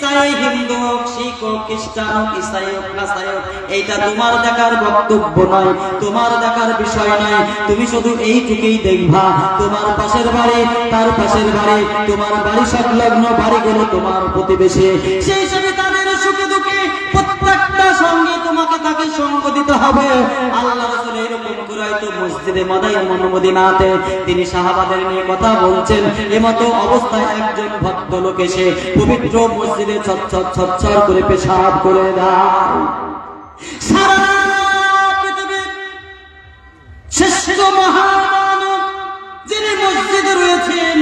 চাই হিন্দু হোক, শিখ হোক, খ্রিস্টান হোক, ইসাই হোক, নাসাই হোক, এইটা তোমার দেখার বক্তব্য নয়, তোমার দেখার বিষয় নয়। তুমি শুধু এইটুকুই দেখবা, তোমার পাশের বাড়ি, তার পাশের বাড়ি, তোমার বাড়ি সংলগ্ন বাড়িগুলো তোমার প্রতিবেশী। সেই হিসেবে তাদের সুখে দুঃখে প্রত্যেকটা সঙ্গে তোমাকে তাকে সঙ্গ দিতে হবে। আল্লাহ রাসূল এরকম করে হয়তো মসজিদে মদিনাতে তিনি সাহাবাদের নিয়ে কথা বলছেন। এমতো অবস্থায় একজন ভদ্রলোক এসে পবিত্র মসজিদে ছচ্ছর করে পেশাব করে দেয়। সারা পৃথিবীর শ্রেষ্ঠ মহান যিনি মসজিদে রয়েছেন,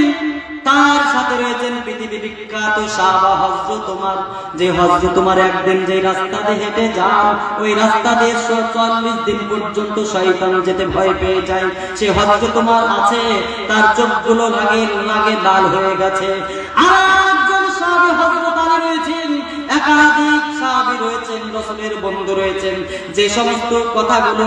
তার সাথে রয়েছেন পৃথিবী বিখ্যাত সাহাবা হযরত ওমর। যে হযরত ওমর একদিন যে রাস্তা দিয়ে হেঁটে যান, ওই রাস্তা দিয়ে 140 দিন পর্যন্ত শয়তান যেতে ভয় পেয়ে যায়। সে হযরত ওমর আছে, তার চোখগুলো লাগে লাল হয়ে গেছে। আর একজন সাহাবী হযরত আলী রয়েছেন, একাধিক সাহাবী রয়েছেন, রাসূলের বন্ধু রয়েছেন। যে সমস্ত কথাগুলো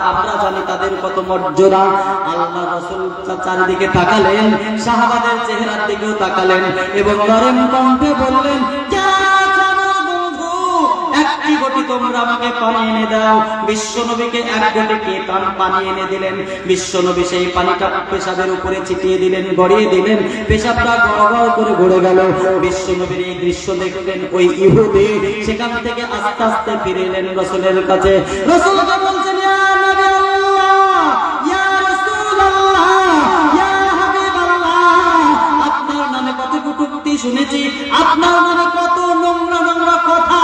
আমরা জানি তাদের কত মর্যাদা। আল্লাহ রাসূল চারিদিকে তাকালেন, সাহাবাদের চেহারার দিকেও তাকালেন এবং নরম কণ্ঠে বললেন, একটি গটি তোমরা আমাকে পানি এনে দাও। বিশ্বনবীকে এক গটিকে পানি এনে দিলেন। বিশ্বনবী সেই পানিটা পেশাবের উপরে ছিটিয়ে দিলেন, গড়িয়ে দিলেন, পেশাবটা গড়গড় করে গড়ে গেল। বিশ্বনবীর এই দৃশ্য দেখলেন ওই ইহুদি, সেখান থেকে আস্তে আস্তে ফিরে এলেন রাসূলের কাছে। রাসূলকে বলছেন, ইয়া নবী আল্লাহ, ইয়া রাসূলুল্লাহ, ইয়া হাবিবাল্লাহ, আপনার নামে কত কটূক্তি শুনেছি, আপনার নামে কত নোংরা নোংরা কথা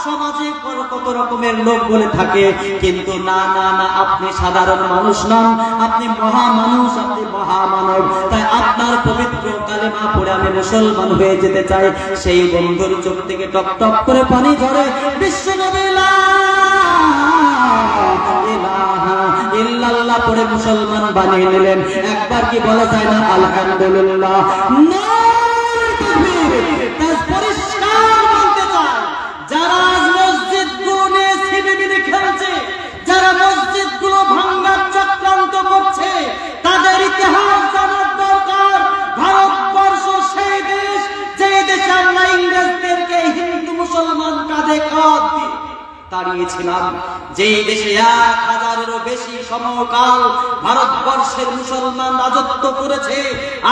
সমাজে কত রকমের লোক বলে থাকে, কিন্তু না না না, আপনি সাধারণ মানুষ নন, আপনি মহামানুষ, আপনি মহামানব। তাই আপনার পবিত্র কালেমা পড়ে আমি মুসলমান হয়ে যেতে চাই। সেই বন্ধুর চোখ থেকে টপ টপ করে পানি ঝরে। বিশ্বনবী লা ইলাহা ইল্লাল্লাহ পড়ে মুসলমান বানিয়ে নিলেন। একবার কি বলা যায় না আলহামদুলিল্লাহ? যারা মসজিদগুলো নিয়ে ছিনিমিনি খেলছে, যারা মসজিদগুলো ভাঙার চক্রান্ত করছে, তাদের ইতিহাস জানার দরকার। ভারতবর্ষ সেই দেশ, যে দেশে আমরা ইংরেজদেরকে হিন্দু মুসলমান কাঁধে কাঁধ দাঁড়িয়েছিলাম, যেই দেশে 1000-এরও বেশি সময়কাল ভারতবর্ষের মুসলমান রাজত্ব করেছে।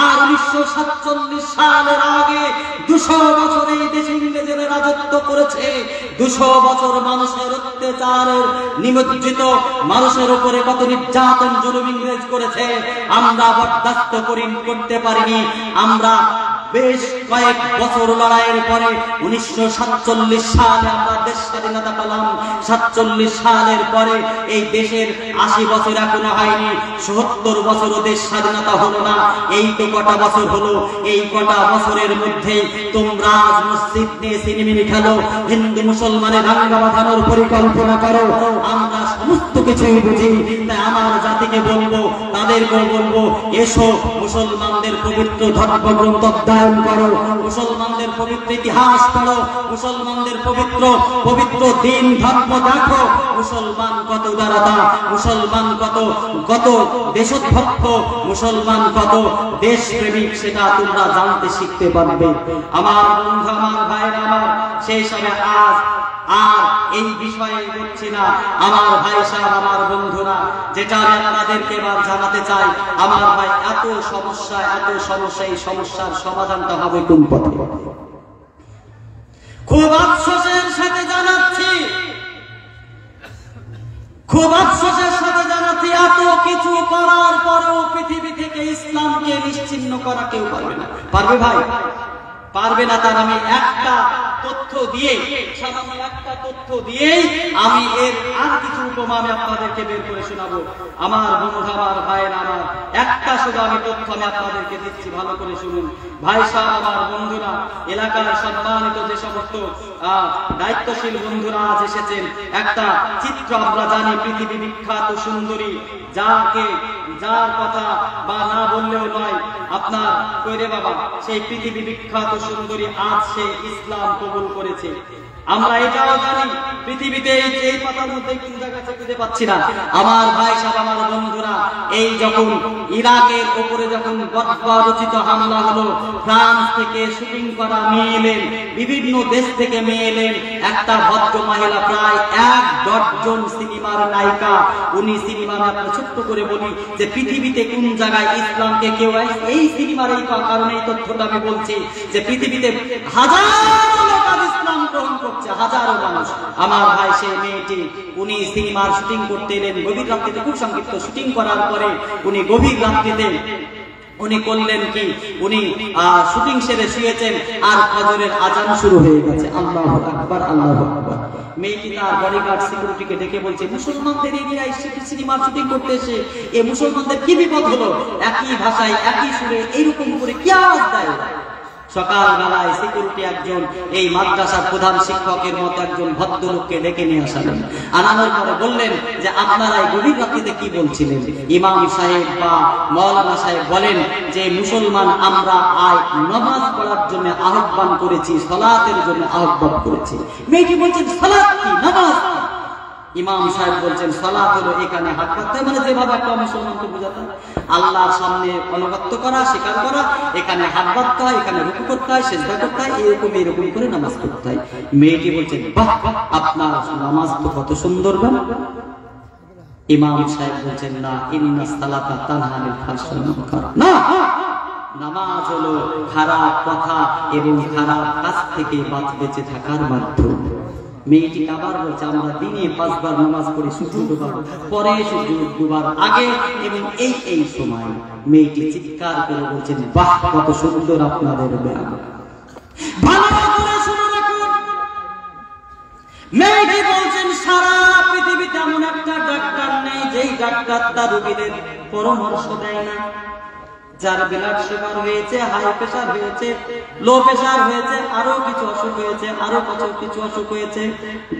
আর 1947 সালের আগে 200 বছর এই দেশে ইংরেজেরা রাজত্ব করেছে। 200 বছর মানুষের অত্যাচারের নিমজ্জিত, মানুষের উপরে কত নির্যাতন জুলুম ইংরেজ করেছে আমরা বরদাস্ত করতে পারিনি। আমরা বেশ কয়েক বছর লড়াইয়ের পরে 1947 সালে আমরা দেশ স্বাধীনতা পেলাম। 47 সালের পরে এই দেশের 80 বছর এখনো হয়নি, 70 বছরও দেশ স্বাধীনতা হলো না। এই তো কটা বছর হলো, এই কটা বছরের মধ্যে তোমরা মসজিদ নিয়ে সিনেমিনি খেলো, হিন্দু মুসলমানের দাঙ্গা বাঁধানোর পরিকল্পনা করো। আমরা সমস্ত কিছুই বুঝি। তাই আমার জাতিকে বলবো, তাদেরকেও বলবো, এসো মুসলমানদের পবিত্র ধর্মগ্রন্থ অধ্যয়ন করো, মুসলমানদের পবিত্র ইতিহাস পড়ো, মুসলমানদের পবিত্র পবিত্র দিন ধর্ম দেখো। মুসলমান কত উদারতা, মুসলমান কত দেশভক্ত, মুসলমান কত দেশপ্রেমিক, সেটা তোমরা জানতে শিখতে পারবে। আমার বন্ধু, আমার ভাইরা আমার, সেই সময় আজ আর এই বিষয়ে বলছি না। আমার ভাই সাহেব, আমার বন্ধুরা, যেটা আমি আপনাদেরকে এবার জানাতে চাই, আমার ভাই এত সমস্যা, এই সমস্যার সমাধানটা হবে কোন পথে? খুব আফসোসের সাথে জানাচ্ছি, এত কিছু করার পরেও পৃথিবী থেকে ইসলামকে নিশ্চিহ্ন করা কেউ পারবে না। পারবে ভাই? পারবে না। তার আমি একটা তথ্য দিয়ে, সামান্য একটা তথ্য দিয়েই আমি এর আর কিছু উপমা আমি আপনাদেরকে বের করে শোনাবো। আমার বন্ধু, আমার ভাইয়ের, আমার একটা শুধু আমি তথ্য আমি আপনাদেরকে দিচ্ছি, ভালো করে শুনুন। ভাই সাহেব, আমার বন্ধুরা, এলাকার সম্মানিত যে সমস্ত দায়িত্বশীল বন্ধুরা আজ এসেছেন, একটা চিত্র আমরা জানি, পৃথিবী বিখ্যাত সুন্দরী, যার কথা বা না বললেও নয়, আপনার কইরে বাবা, সেই পৃথিবী বিখ্যাত সুন্দরী আজ সে ইসলাম কবুল করেছে। আমরা এটাও জানি, পৃথিবীতে এই পাতার মধ্যে কোন জায়গা খুঁজে পাচ্ছি না। আমার ভাই সাহেব, আমার বন্ধুরা, এই যখন ইরাকের উপরে যখন বর্বরচিত হামলা হলো, ফ্রান্স থেকে শুটিং করা মেয়ে এলেন, বিভিন্ন দেশ থেকে মেয়ে এলেন, একটা ভদ্র মহিলা, প্রায় 1 ডজন সিনেমার নায়িকা। উনি সিনেমা, আপনার ছোট্ট করে বলি যে পৃথিবীতে কোন জায়গায় ইসলামকে কেউ, এই সিনেমার এই কারণে এই তথ্যটা আমি বলছি যে পৃথিবীতে হাজারো লোক ইসলাম গ্রহণ করছে, হাজারো মানুষ। আমার ভাই সেই মেয়েটি, উনি সিনেমার শুটিং করতে এলেন গভীর রাত্রিতে, খুব সংক্ষিপ্ত শুটিং করার পরে উনি গভীর রাত্রিতে উনি করলেন কি, উনি শুটিং সেরে শুয়েছেন আর ফজরের আজান শুরু হয়ে গেছে। আল্লাহু আকবার, আল্লাহু আকবার। মেয়েটি তার বডিগার্ড সিকিউরিটিকে ডেকে বলছে, মুসলমানদের এরিয়ায় সিনেমার শুটিং করতে এসে এই মুসলমানদের কি বিপদ হলো? একই ভাষায়, একই সুরে, এইরকম করে কি আওয়াজ দেয়? সকালবেলায় সিকিউরিটি একজন এই মাদ্রাসার প্রধান শিক্ষকের মতো একজন ভদ্রলোককে ডেকে নিয়ে আসলেন। আনানোর পরে বললেন যে আপনারা এই গভীর রাত্রিতে কি বলছিলেন? ইমাম সাহেব বা মাওলানা সাহেব বলেন যে মুসলমান আমরা আজ নামাজ পড়ার জন্য আহ্বান করেছি, সালাতের জন্য আহ্বান করেছি। মেয়েটি বলছেন সালাত কি, নামাজ কি? ইমাম সাহেব বলছেন সালাত হলো এখানে হাত পাততে, মানে যেভাবে একটা মুসলমানকে বোঝাতে হয়, আল্লাহর সামনে অনুগত করা, স্বীকার করা, এখানে হাত পাততে হয়, এখানে রুকু করতে হয়, সিজদা করতে হয়, এরকম করে নামাজ পড়তে হয়। মেয়েটি বলছেন বাহ, আপনার নামাজ তো কত সুন্দর গান। ইমাম সাহেব বলছেন না, ইন্নাস সালাতা তানহা আনিল ফাহশাই ওয়াল মুনকার। না, নামাজ হলো খারাপ কথা এবং খারাপ কাজ থেকে বেঁচে থাকার মাধ্যম। মেয়েটি আবার বলছে আমরা দিনে 5 বার নামাজ পড়ি, সূর্য ডোবার পরে, সূর্য ডোবার আগে এবং এই সময়। মেয়েটি চিৎকার করে বলছেন বাহ, কত সুন্দর আপনাদের ব্যায়াম। ভালো করে শুনে রাখুন, মেয়েটি বলছেন সারা পৃথিবীতে এমন একটা ডাক্তার নেই যেই ডাক্তার তার রোগীদের পরামর্শ দেয় না। যার ব্লাড সুগার হয়েছে, হাই প্রেসার হয়েছে, লো প্রেসার হয়েছে, আরো কিছু অসুখ হয়েছে, আরো কিছু অসুখ হয়েছে,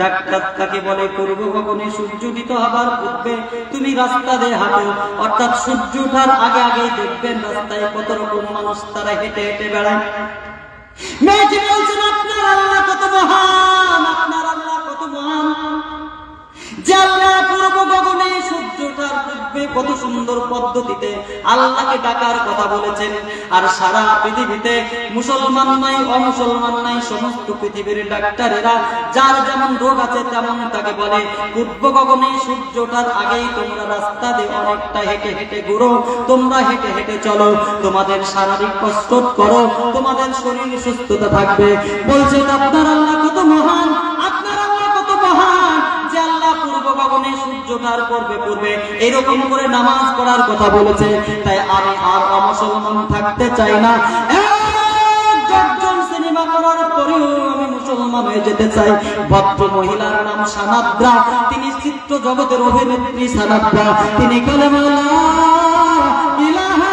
ডাক্তার তাকে বলে পূর্ব গগনে সূর্য উদিত হবার পূর্বে তুমি রাস্তা দিয়ে হাঁটো, অর্থাৎ সূর্য ওঠার আগে আগেই দেখবেন রাস্তায় কত রকম মানুষ তারা হেঁটে হেঁটে বেড়ায়। মেয়েটি বলছেন আপনার আল্লাহ কত মহান, আপনার আল্লাহ কত মহান, যে আল্লাহ পূর্ব গগনে সূর্য ওঠার পূর্বে কত সুন্দর পদ্ধতিতে আল্লাহকে ডাকার কথা বলেছেন। আর সারা পৃথিবীতে মুসলমান নাই, অমুসলমান নাই, সমস্ত পৃথিবীর ডাক্তারেরা যার যেমন রোগ আছে তেমন তাকে বলে পূর্ব গগনে সূর্য ওঠার আগেই তোমরা রাস্তা দিয়ে অনেকটা হেঁটে হেঁটে ঘুরো, তোমরা হেঁটে হেঁটে চলো, তোমাদের শারীরিক কসরত করো, তোমাদের শরীর সুস্থতা থাকবে। বলছেন আপনার আল্লাহ কত মহান, আপনার আল্লাহ কত মহান, যে আল্লাহ পূর্ব গগনে সূর্য ওঠার পূর্বে এরকম করে নামাজ পড়ার কথা বলেছে। তাই আমি আর অমুসলমান থাকতে চাই না, সিনেমা করার পরেও আমি মুসলমান হয়ে যেতে চাই। ভদ্র মহিলার নাম সানাদ্রা, তিনি চিত্র জগতের অভিনেত্রী সানাদ্রা, তিনি কালেমা লা ইলাহা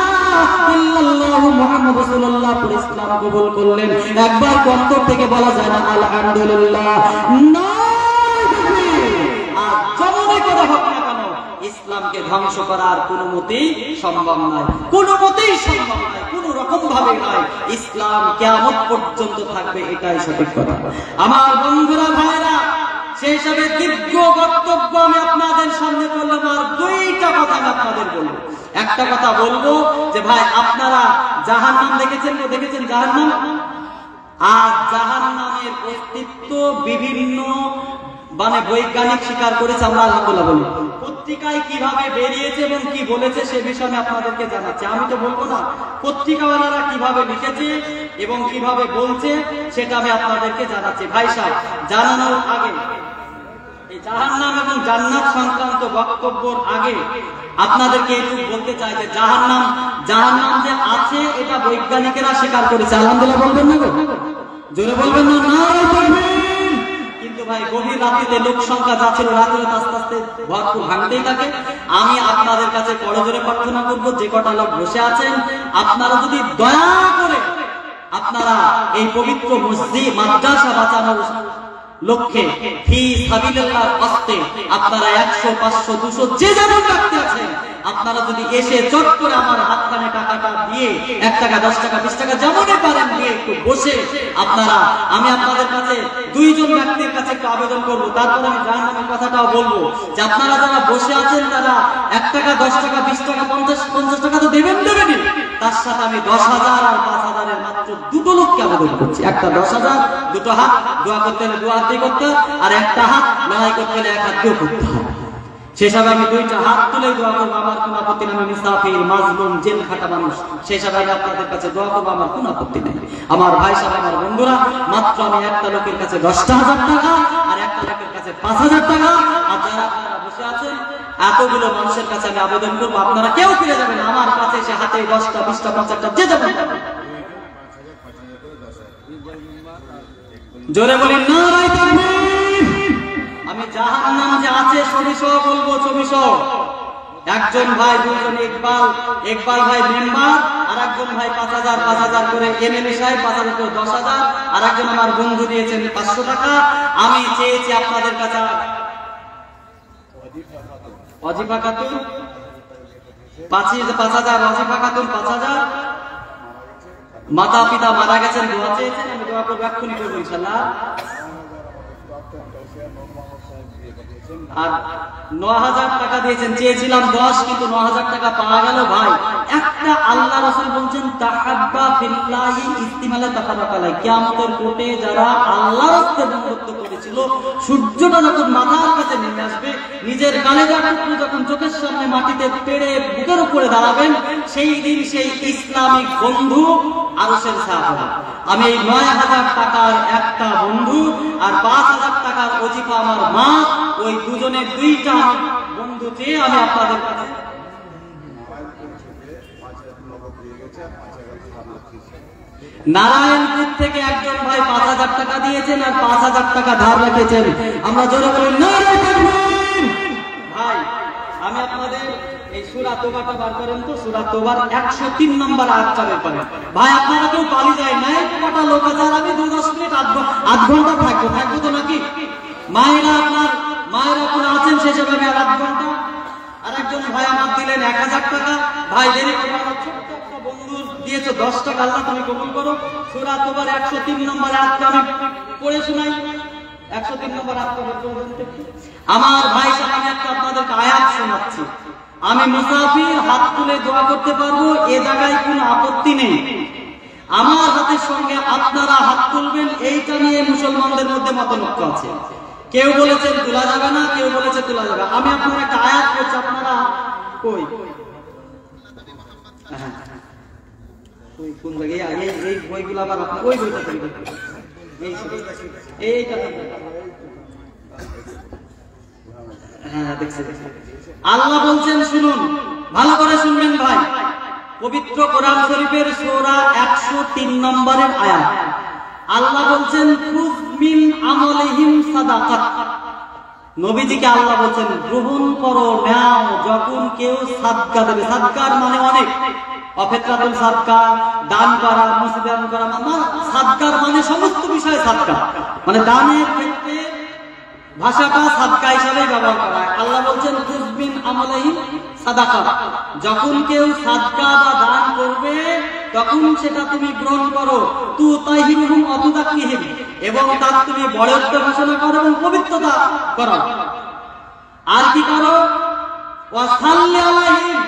ইল্লাল্লাহু মুহাম্মাদুর রাসূলুল্লাহ পড়ে ইসলাম কবুল করলেন। একবার অন্তর থেকে বলা যায় না আলহামদুলিল্লাহ। না, আর জমনে করে হোক ইসলামকে ধ্বংস করার কোনো মতেই সম্ভব নয়, কোনো মতেই সম্ভব নয়, কোনো রকম ভাবে নয়। ইসলাম কিয়ামত পর্যন্ত থাকবে, এটাই সঠিক কথা। আমার বন্ধুরা, ভাইরা, সেই হিসাবে দীর্ঘ বক্তব্য আমি আপনাদের সামনে করলাম, আর দুইটা কথা আমি আপনাদের বলবো। একটা কথা বলবো যে ভাই, আপনারা জাহান্নাম দেখেছেন? দেখেছেন জাহান্নাম? আর জাহান্নামের অস্তিত্ব বিভিন্ন বৈজ্ঞানিক স্বীকার করেছে, আমরা আলহামদুলিল্লাহ বলি। পত্রিকায় কিভাবে বেরিয়েছে এবং কি বলেছে সে বিষয়ে আমি আপনাদেরকে জানাচ্ছি। আমি তো বলবো না, পত্রিকাওয়ালারা কিভাবে লিখেছে এবং কিভাবে বলছে সেটা আমি আপনাদেরকে জানাচ্ছি। ভাই সাহেব, জানানোর আগে, এই জাহান্নাম এবং জান্নাত সংক্রান্ত বক্তব্যের আগে আপনাদেরকে একটু বলতে চাই যে জাহান্নাম যে আছে এটা বৈজ্ঞানিকেরা স্বীকার করেছে। আলহামদুলিল্লাহ বলবেন না? জোরে বলবেন না? নারায়ে তাকবীর। কিন্তু ভাই, গভীর রাত্রিতে লোক সংখ্যা যা ছিল, রাত্রে আস্তে আস্তে ভরপুর ভাঙতেই থাকে। আমি আপনাদের কাছে করজোরে প্রার্থনা করবো, যে কটা লোক বসে আছেন, আপনারা যদি দয়া করে আপনারা এই পবিত্র মসজিদ মাদ্রাসা বাঁচানোর লক্ষ্যে ফি সাবিলিল্লাহর হস্তে আপনারা 100, 500, 200 যে যেমন রাখতে আছেন, আপনারা যদি এসে চট করে আমার হাতখানে টাকাটা দিয়ে 1 টাকা, 10 টাকা, 20 টাকা যেমনই পারেন দিয়ে একটু বসে আপনারা, আমি আপনাদের কাছে 2 জন ব্যক্তির কাছে একটু আবেদন করবো, তারপরে আমি জাহান্নামের কথাটাও বলবো যে আপনারা যারা বসে আছেন তারা 1 টাকা, 10 টাকা, 20 টাকা, 50 টাকা তো দেবেনই, তার সাথে আমি 10,000 আর 5,000 এর মাত্র 2 লোককে আবেদন করছি। একটা 10,000, 2 হাত, দোয়া করতে হলে 2 হাত দিয়ে করতে, আর একটা হাত লড়াই করতে হলে 1 হাত দিয়ে করতে হয়। সেসব আমি 2টা হাত তুলে দোয়া করবো, আমার কোন আপত্তি নেই। আমি মুসাফির, মাজলুম, জেল খাটা মানুষ, সেসব আমি আপনাদের কাছে দোয়া করবো, আমার কোন আপত্তি নেই। আমার ভাই সাহেব, আমার বন্ধুরা, মাত্র আমি একটা লোকের কাছে 10,000 টাকা আর একটা লোকের কাছে 5,000 টাকা, আর যারা আপনারা বসে আছেন এতগুলো মানুষের কাছে আমি আবেদন করবো, আপনারা কেউ ফিরে যাবেন আমার কাছে এসে হাতে 10টা, 20টা, 50টা যে যাবেন। জোরে বলি নারায়ে তাকবীর। আমি জাহান্নাম যে আছে সবিসহ বলবো, সবিসহ। একজন ভাই, 2 জন, ইকবাল ভাই মেম্বার, আর একজন ভাই 5,000 করে, এমএলএ সাহেব 5,000 করে 10,000, আর একজন আমার বন্ধু দিয়েছেন 500 টাকা। আমি চেয়েছি আপনাদের কাছে অজিফা খাতুন 5,000, অজিফা খাতুন 5,000, মাতা পিতা মারা গেছেন, দোয়া চেয়েছেন, আমি দোয়া করবো, এক্ষুনি করবো ইনশাআল্লাহ। আর 9,000 টাকা দিয়েছেন, চেয়েছিলাম 10, কিন্তু 9,000 টাকা পাওয়া গেল। ভাই, একটা আল্লাহ রাসূল বলছেন তাহাব্বা ফিল্লাহি ইস্তিমালা তাফারাকা আলাই, কিয়ামতের কোটে যারা আল্লাহর রাস্তে বন্ধুত্ব করেছিল, সূর্যটা যখন মাথার কাছে নেমে আসবে, নিজের কালেজা টুকরো যখন চোখের সামনে মাটিতে পেড়ে বুকের উপরে দাঁড়াবেন, সেই দিন সেই ইসলামিক বন্ধু আরশের ছায়া পাবে। আমি এই 9,000 টাকার একটা বন্ধু আর 5,000 টাকার ওজিফা আমার মা, ওই দুজনের 2টা বন্ধু চেয়ে আমি আপনাদের কাছে নারায়ণপুর থেকে একজন ভাই 5,000 টাকা দিয়েছেন আর 5,000 টাকা ধার রেখেছেন। আমরা জোরে বলি নারায়ে তাকবীর। ভাই, আমি আপনাদের এই সূরা তওবাটা বার করেন তো, সূরা তওবার 103 নম্বর আয়াতটা বের করেন। ভাই, আপনারা কেউ পালিয়ে যায় নাই, কটা লোক আছে, আর আমি 2-10 মিনিট আধ ঘন্টা থাকবো তো নাকি? মায়েরা কোন আছেন, সে হিসাবে আমি আর আধ ঘন্টা। আর একজন ভাই আমার দিলেন 1,000 টাকা। ভাই, দেরি করবেন না, ছোট্ট একটা বন্ধু দিয়েছো 10 টাকা, আল্লাহ তুমি কবুল করো। সূরা তওবার 103 নম্বর আয়াতটা আমি পড়ে শোনাই। 103 নম্বর আয়াতটা আমার ভাই সাহেব, আমি একটা আপনাদেরকে আয়াত শোনাচ্ছি। আমি মুসাফির, হাত তুলে দোয়া করতে পারবো, এ জায়গায় কোনো আপত্তি নেই। আমার হাতের সঙ্গে আপনারা হাত তুলবেন, এইটা নিয়ে মুসলমানদের মধ্যে মতনৈক্য আছে। কেউ বলেছেন তোলা যাবে না, কেউ বলেছে তোলা যাবে। আমি আপনার একটা আয়াত করছি, আপনারা কই কোন জায়গায় এই বইগুলো আবার আপনার ওই বইটা এইটা, হ্যাঁ দেখছি। আল্লাহ বলছেন, শুনুন, ভালো করে শুনবেন ভাই, পবিত্র কোরআন শরীফের সূরা 103 নম্বরের আয়াত। আল্লাহ বলছেন খুয মিন আমলিহিম সাদাকাত। নবীজিকে আল্লাহ বলছেন গ্রহণ করো, নাও, যখন কেউ সাদকা দেবে। সাদকার মানে অনেক, অফেতরাতুল সাদকা, দান করা, মসজিদে দান করা, মানে সাদকার মানে সমস্ত বিষয়ে সাদকা, মানে দানের ক্ষেত্রে ভাষাটা সাদকা হিসাবে ব্যবহার করা হয়। আল্লাহ বলছেন তুজবিন আমলাহি সাদাকা, যখন কেউ সাদকা বা দান করবে তখন সেটা তুমি গ্রহণ করো, তু তাহিরুহুম অতুদাকিহিম, এবং তার তুমি বড়ত্ব ঘোষণা করো এবং পবিত্রতা করো। আর কি করো? ওয়াসাল্লি আলাইহিম,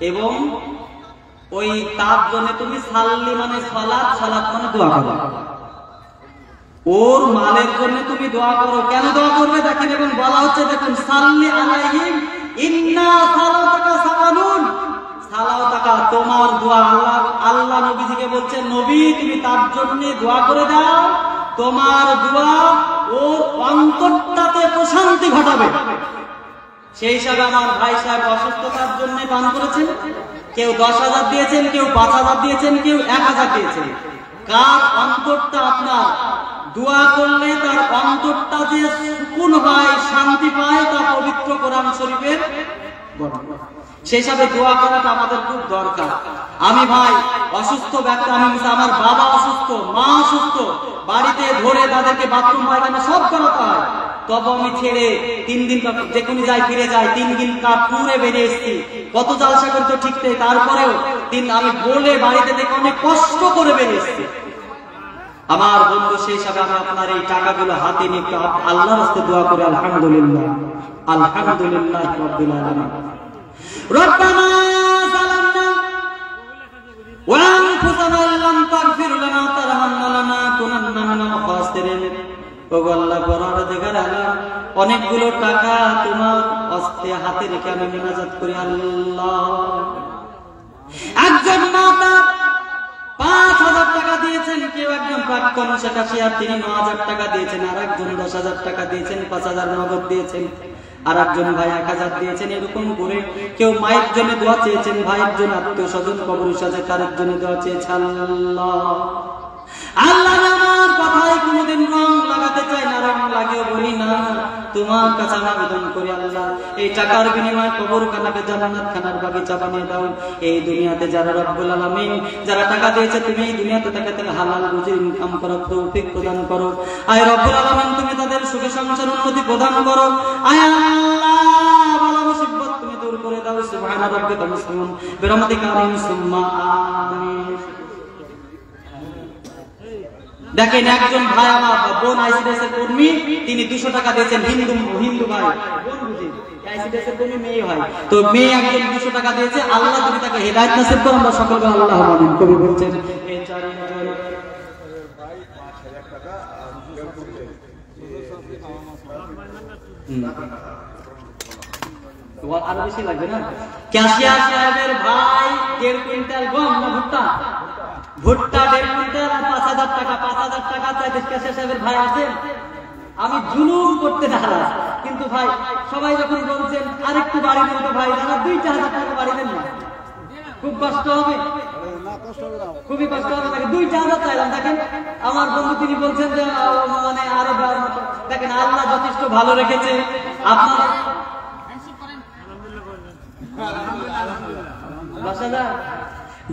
এবং ওই তার জন্য তুমি সাল্লি মানে সালাত, সালাত মানে দোয়া করো। ওর মালের জন্য তুমি দোয়া করো। কেন দোয়া করবে দেখেন, এবং বলা হচ্ছে দেখুন সাল্লি আলাইহিম ইন্না সালাতাকা সাকানুন, সালাতাকা তোমার দোয়া। আল্লাহ নবীজিকে বলছেন নবী তুমি তার জন্য দোয়া করে দাও, তোমার দোয়া ওর অন্তরটাতে প্রশান্তি ঘটাবে। সেই হিসাবে আমার ভাই সাহেব অসুস্থতার জন্য দান করেছেন, কেউ 10,000 দিয়েছেন, কেউ 5,000 দিয়েছেন, কেউ 1,000 দিয়েছেন। কার অন্তরটা আপনার দোয়া করলে তার অন্তরটা যে সুকুন হয়, শান্তি পায়, তা পবিত্র কোরআন শরীফের সেই হিসাবে দোয়া করাটা আমাদের খুব দরকার। আমি ভাই অসুস্থ ব্যক্তি, আমি আমার বাবা অসুস্থ, মা অসুস্থ, বাড়িতে ধরে তাদেরকে বাথরুম পায়খানা সব করাতে হয়, তবে আমি ছেড়ে 3 দিন যেখানে যাই ফিরে যাই, 3 দিন পুরে বেরিয়ে এসেছি, কত জালসা করতে ঠিক নেই, তারপরেও আমি বলে বাড়িতে দেখে অনেক কষ্ট করে বেরিয়ে এসেছি। আমার বন্ধু সেই হিসাবে আমি আপনার এই টাকাগুলো হাতে নিয়ে আল্লাহর রাস্তায় দোয়া করে আলহামদুলিল্লাহ, আলহামদুলিল্লাহ রাব্বিল আলামিন। রব্বানা যালামনা ওয়া আনফুসানা ইল্লাম তাগফির লানা ওয়া তারহামনা লানাকুনান্না মিনাল খাসিরিন। ওগো আল্লাহ পরওয়ারদিগার আলম, অনেকগুলো টাকা তোমার হস্তে হাতে রেখে আমি মুনাজাত করি আল্লাহ। একজন মাতা 5,000 টাকা দিয়েছেন, কেউ একজন প্রাক্তন ক্যাশিয়ার তিনি 9,000 টাকা দিয়েছেন, আর একজন 10,000 টাকা দিয়েছেন, 5,000 নগদ দিয়েছেন, আর একজন ভাই 1,000 দিয়েছেন। এরকম করে কেউ মায়ের জন্য দোয়া চেয়েছেন, ভাইয়ের জন্য, আত্মীয় স্বজন কবর সাথে তার জন্য দোয়া চেয়েছেন। আল্লাহ আমার কথায় কোনোদিন রং লাগাতে চাই না, রং লাগিয়ে বলি না, তোমার কাছে আমি আবেদন করি আল্লাহ এই টাকার বিনিময়ে কবর খানাকে জান্নাত খানার বাগিচা বানিয়ে দাও। এই দুনিয়াতে যারা রব্বুল আলামিন যারা টাকা দিয়েছে, তুমি এই দুনিয়াতে টাকা থেকে হালাল রুজি ইনকাম করার তৌফিক প্রদান করো। আয় রব্বুল আলামিন তুমি তাদের সুখে সংসার উন্নতি প্রদান করো। আয় আল্লাহ বালা মুসিবত তুমি দূর করে দাও। সুবহানা রাব্বিকা মুসলিমুন বিরহমাতিকা সুম্মা আমিন। দেখেন একজন ভাই আমার বোন আইসিডিএস এর কর্মী, তিনি 200 টাকা দিয়েছেন, হিন্দু ভাই, বোন বুঝি আইসিডিএস এর কর্মী মেয়ে হয়, তো মেয়ে একজন 200 টাকা দিয়েছে। আল্লাহ তুমি তাকে হেদায়েত নসিব করো, আমরা সকলকে আল্লাহ আমিন। কবি বলছেন এই চারজন ভাই 5,000 টাকা তোমার আরো বেশি লাগবে না। ক্যাশিয়ার সাহেবের ভাই 1.5 কুইন্টাল গম না ভুট্টা, ভুট্টা 1.5 কুইন্টাল আর 5,000 টাকা, 5,000 টাকা চাইতে ক্যাশিয়ার সাহেবের ভাই আছেন। আমি জুলুম করতে নারাজ, কিন্তু ভাই সবাই যখন বলছেন আরেকটু বাড়ি দেন তো ভাই, যারা 2,000 টাকা বাড়ি দেন না, খুব কষ্ট হবে, খুবই কষ্ট হবে। তাকে 2,000 চাইলাম, দেখেন আমার বন্ধু তিনি বলছেন যে মানে আরো দেখেন আল্লাহ যথেষ্ট ভালো রেখেছে আপনার।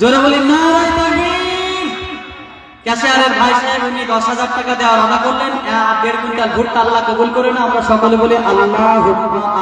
জোরে বলি নারায়ে তাকবীর। ক্যাশিয়ারের ভাই সাহেব উনি 10,000 টাকা দেওয়ার ওয়াদা করলেন, 1.5 কুইন্টাল ভুট্টা আল্লাহ কবুল করে না। আমরা সকলে বলি আল্লাহুম্মা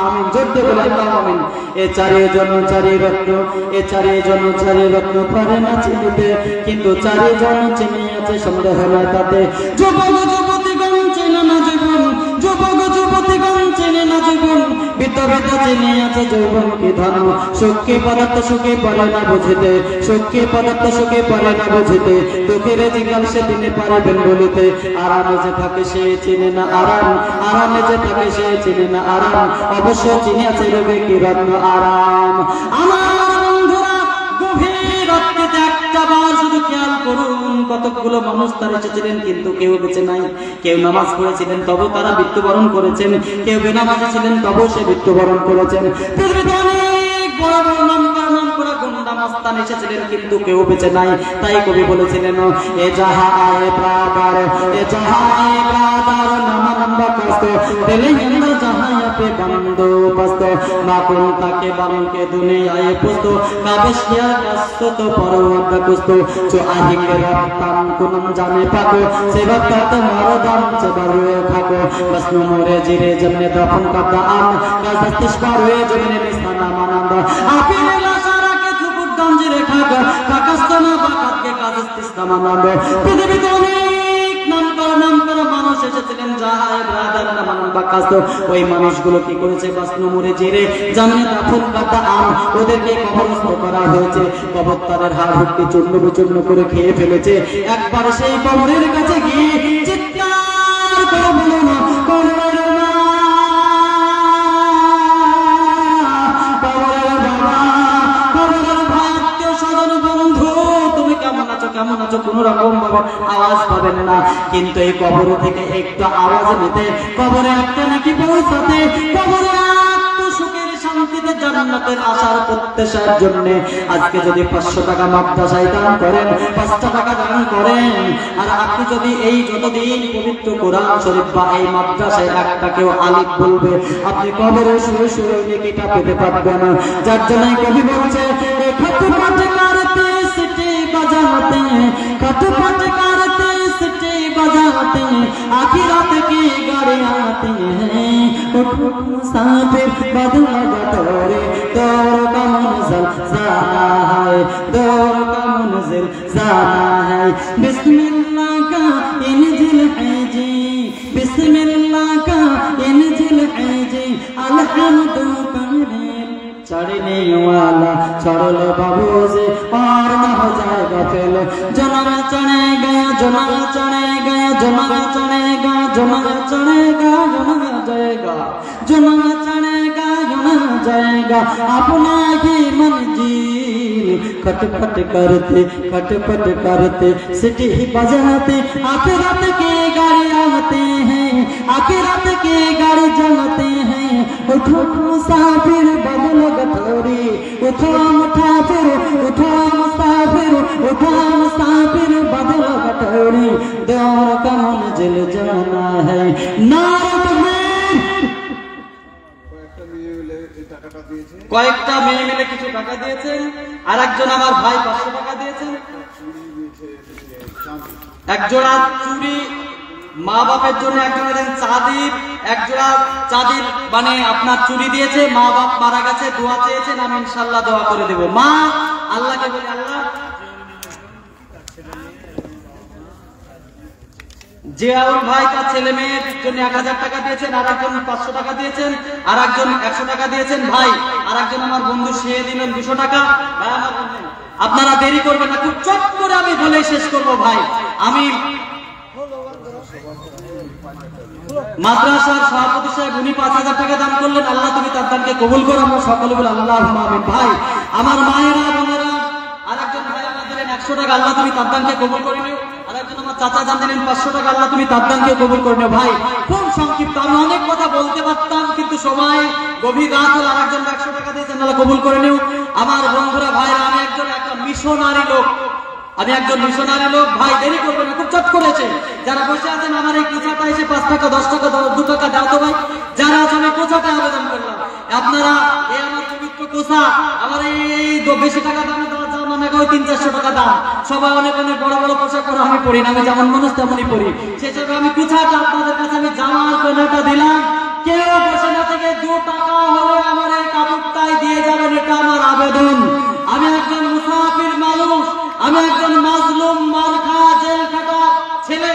আমিন, জোরে বলি আল্লাহুম্মা আমিন। এ চারিজন চারি রত্ন, এ চারিজন চারি রত্ন পারে না চিনিতে, কিন্তু চারিজন চিনি আছে সন্দেহ নয় তাতে। যুবক যুবতীগণ চেনে না জীবন, যুবক যুবতীগণ চেনে না জীবন, বিদ্যা চেনে আছে যৌবন কি ধন। সুখী পদার্থ সুখী পারে না বুঝিতে, সুখী পদার্থ সুখী পারে না বুঝিতে, দুঃখের জিগাল সে দিনে পারিবেন বলিতে। আরামে যে থাকে সে চিনে না আরাম, আরামে যে থাকে সে চিনে না আরাম, অবশ্য চিনে আছে রোগে কি রত্ন আরাম। আমার বন্ধুরা গভীর রাত্রিতে একটা বার শুধু খেয়াল করুন, কতগুলো মানুষ তারা এসেছিলেন কিন্তু কেউ বেঁচে নাই। কেউ নামাজ পড়েছিলেন তবু তারা মৃত্যুবরণ করেছেন, কেউ বেনামাজি ছিলেন তবু সে মৃত্যুবরণ করেছেন। পৃথিবীতে অনেক বড় বড় নাম করা গুন্ডা মাস্তান এসেছিলেন কিন্তু কেউ বেঁচে নাই। তাই কবি বলেছিলেন এ যাহা আয়ে ব্রাদার, এ যাহা আয়ে ব্রাদার নামা নাম্বা কাস্তে তেলে হিন্দা যাহা पे बंदोबस्त ना कौन ताके बालों के दुनियाए पुस्तो काबशिया कस्तो तो परवद कुस्तो जो आही के रफ्तान कुनम जाने पाको से वक्त तो मारो दाम से बरुए खाको बस नो मोरे जिरे जमने दफन का दाम का दस्तिश पारुए जमने निस्ताना मानंद आपी मेला सारा के थुकुट दाम जिरे खाको काकस्तना बाकात के का दस्तिश मानंद पृथ्वी तो নাম করা মানুষ এসেছিলেন যাহাই ব্রাদার না মানন বাকাস্ত ওই মানুষগুলো কি করেছে বাসনো মরে জিরে জামনে দাফন কাটা আম ওদেরকে কবরস্থ করা হয়েছে কবরস্থানের হাড় হুক্কি চূর্ণ বিচূর্ণ করে খেয়ে ফেলেছে একবার সেই কবরের কাছে গিয়ে চিৎকার করে বলো না কবরের মা কবরের বাবা কবরের ভাই আত্মীয় স্বজন বন্ধু তুমি কেমন আছো কোন রকম ভাবে আওয়াজ পাবেন না কিন্তু এই কবর থেকে একটা আওয়াজ নিতে কবরে একটা নাকি পৌঁছাতে কবরে সুখের শান্তিতে জান্নাতের আশার প্রত্যাশার জন্য আজকে যদি 500 টাকা মাদ্রাসায় দান করেন 5 টাকা দান করেন আর আপনি যদি এই যতদিন পবিত্র কোরআন শরীফ বা এই মাদ্রাসায় একটা কেউ আলিফ বলবে আপনি কবরে শুয়ে শুয়ে নেকিটা পেতে পারবেন যার জন্য কবি বলছে খটপট করতে সিটি बजाते हैं खटपट करते सिटी बजाते हैं आखिरत की गाड़ी आते हैं मुसाफिर बदला बटोरे दौर का मंजिल जाना है दौर का मंजिल जाना है बिस्मिल्लाह का इंजिल है जी बिस्मिल्लाह का इंजिल है जी अल्हम्दु करे चढ़ने वाला चढ़ लो बाबू से और न हो जाएगा फेल जमा चढ़ेगा जमा चढ़ेगा जमा चढ़ेगा जमा चढ़ेगा जमा जाएगा जमा चढ़ेगा जमा जाएगा अपना ही मंजिल खटपट करते सिटी बजाते आखिरत की गाड़ी आते हैं आखिरत की गाड़ी जलते हैं उठो मुसाफिर बदल गठोरी उठो मुसाफिर बदल गठोरी दौर का मंजिल जाना है नारद में কয়েকটা মেয়ে মিলে কিছু টাকা দিয়েছেন আর একজন আমার ভাই 500 টাকা দিয়েছেন এক জোড়া চুড়ি মা বাপের জন্য একজোড়া দেন চাঁদির একজোড়া চাঁদির মানে আপনার চুড়ি দিয়েছে মা বাপ মারা গেছে দোয়া চেয়েছেন আমি ইনশাআল্লাহ দোয়া করে দেব মা আল্লাহকে বলি আল্লাহ জিয়াউল ভাই তার ছেলে মেয়ের জন্য 1000 টাকা দিয়েছেন আর একজন 500 টাকা দিয়েছেন আর একজন 100 টাকা দিয়েছেন ভাই আর একজন আমার বন্ধু সে দিলেন 200 টাকা ভাই আমার বন্ধু আপনারা দেরি করবেন না খুব চট করে আমি বলে শেষ করব ভাই আমি মাদ্রাসার সভাপতি সাহেব উনি 5000 টাকা দান করলেন আল্লাহ তুমি তার দানকে কবুল করো আমরা সকলে বলি আল্লাহুম্মা আমিন ভাই আমার মায়েরা বোনেরা আরেকজন ভাই আমাদের দিলেন 100 টাকা আল্লাহ তুমি তার দানকে কবুল করে নিও আরেকজন আমার চাচা দান দিলেন 500 টাকা আল্লাহ তুমি তার দানকে কবুল করে নিও ভাই খুব সংক্ষিপ্ত আমি অনেক কথা বলতে পারতাম কিন্তু সময় গভীর রাত হলো আরেকজন 100 টাকা দিয়েছেন আল্লাহ কবুল করে নিও আমার বন্ধুরা ভাইরা আমি একজন একটা মিশনারি লোক ভাই দেরি করবেন না খুব চট করেছে যারা বসে আছেন আমার এই কোচাটা এসে 5 টাকা 10 টাকা 2 টাকা দাও তো ভাই যারা আছেন আমি কোচাটা আবেদন করলাম আপনারা এই আমার পবিত্র কোচা আমার এই বেশি টাকা দামে দেওয়া যায় মানে ওই 300-400 টাকা দাম সবাই অনেক অনেক বড় বড় পোশাক পরে আমি পরি না আমি যেমন মানুষ তেমনই পরি সেজন্য আমি কোচাটা আপনাদের কাছে আমি জামার কোনাটা দিলাম কেউ বসে না থেকে 2 টাকা হলে আমার এই কাপড়টাই দিয়ে যাবেন এটা আমার আবেদন আমি একজন মুসাফির মানুষ আমি একজন মাজলুম মারখা জেল খাটা ছেলে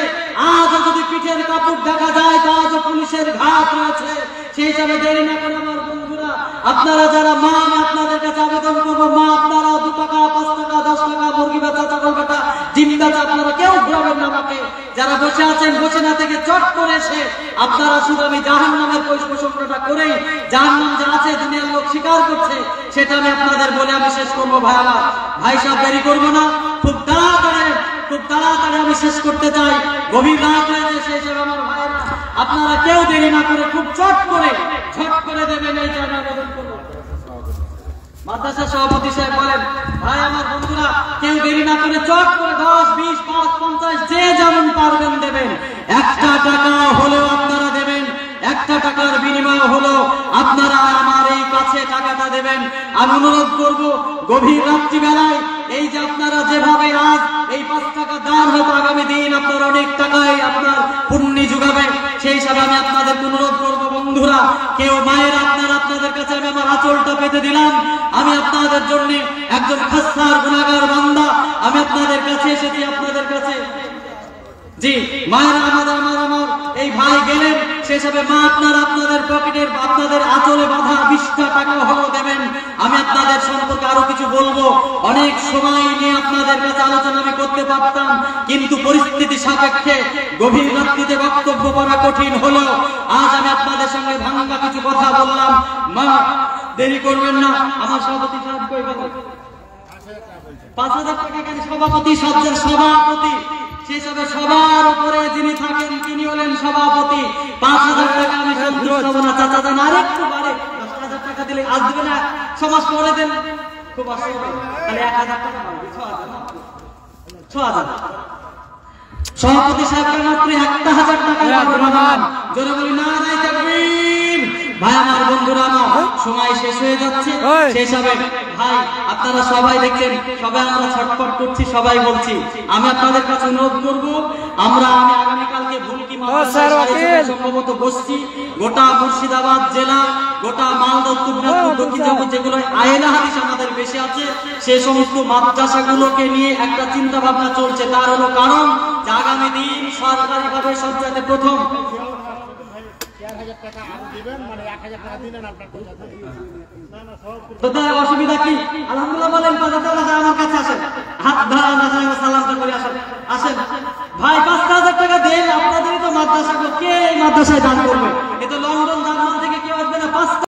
আজ যদি পিঠের কাপড় দেখা যায় তা আজ পুলিশের ঘাট রয়েছে সেই হিসাবে দেরি না করে আমার বন্ধুরা আপনারা যারা মা আপনাদের কাছে আবেদন করব মা আপনারা 2 টাকা 5 টাকা 10 টাকা মুরগি বেচা ছাগল কাটা ডিম বেচা আপনারা কেউ ঘুরাবেন না আমাকে যারা বসে আছেন বসে না থেকে চট করে এসে আপনারা শুধু আমি জাহান্নামের প্রশংসাটা করেই জাহান্নাম যা আছে দুনিয়ার লোক স্বীকার করছে সেটা আমি আপনাদের বলে আমি শেষ করব ভাই আমার ভাই সাহেব দেরি করব না খুব তাড়াতাড়ি আমি শেষ করতে চাই গভীর রাত হয়েছে সেই হিসেবে আমার ভাইরা আপনারা কেউ দেরি না করে খুব ঝট করে দেবেন এই যে আমি আবেদন করব মাদ্রাসা সভাপতি সাহেব বলেন ভাই আমার বন্ধুরা কেউ দেরি না করে চট করে 10 20 5 50 যে যেমন পারবেন দেবেন একটা টাকা হলেও আপনারা দেবেন একটা টাকার বিনিময় হলো আমি অনুরোধ করব গভীর রাত্রিবেলায় এই যে আপনারা যেভাবে আজ এই 5 টাকা দান হয়তো আগামী দিন আপনারা অনেক টাকায় আপনার পুণ্যি যোগাবেন, সেই হিসাবে আমি আপনাদের অনুরোধ করব বন্ধুরা, কেউ মায়ের আপনাদের কাছে আমি আমার আঁচলটা পেতে দিলাম। আমি আপনাদের জন্য একজন খাসসার গুনাহগার বান্দা, আমি আপনাদের কাছে এসেছি, আপনাদের কাছে। জি মায়ের আমার এই ভাই গেলেন, সেই হিসাবে মা আপনাদের পকেটের আপনাদের আঁচলে বাঁধা 20টা টাকা হলো দেবেন। আমি আপনাদের সম্পর্কে আরো কিছু বলবো, অনেক সময় নিয়ে আপনাদের কাছে আলোচনা আমি করতে পারতাম, কিন্তু পরিস্থিতি সাপেক্ষে গভীর রাত্রিতে বক্তব্য করা কঠিন হলো। আজ আমি আপনাদের সঙ্গে ভাঙা কিছু কথা বললাম। মা দেরি করবেন না, আমার সভাপতি সাহেব কই বলেন 5000 টাকা কেন? সভাপতি সজ্জার সভাপতি, সেসবে সবার উপরে যিনি থাকেন তিনি হলেন সভাপতি। 5000 টাকা আমি সন্তুষ্ট হব না। চাচা জান আরেকটু বাড়ে, 10000 টাকা দিলে আজ দিবে না, সমাজ করে দেন, খুব অসুবিধা, তাহলে 1000 টাকা বাড়বে, 6000। সভাপতি সাহেবকে মাত্র 1000 টাকা জোরে বলি না নাই তাকবীর। ভাই আমার বন্ধুরা আমার সময় শেষ হয়ে যাচ্ছে, শেষ হবে ভাই। আপনারা সবাই দেখছেন, সবাই আমরা ছটফট করছি, সবাই বলছি। আমি আপনাদের কাছে অনুরোধ করবো, আমি আগামীকালকে ভুলকি সম্ভবত বসছি, গোটা মুর্শিদাবাদ জেলা, গোটা মালদা, দক্ষিণ যেগুলো আয়েলা হাদিস আমাদের বেশি আছে, সেই সমস্ত মাদ্রাসাগুলোকে নিয়ে একটা চিন্তা ভাবনা চলছে। তার হলো কারণ যে আগামী দিন সরকারি ভাবে সবচেয়ে প্রথম অসুবিধা কি? আলহামদুলিল্লাহ বলেন, আমার কাছে আসেন, হাত ধরা সালামটা করে আসেন ভাই। 5000 টাকা দেন, আপনাদেরই তো মাদ্রাসা, কে এই মাদ্রাসায় দান করবে?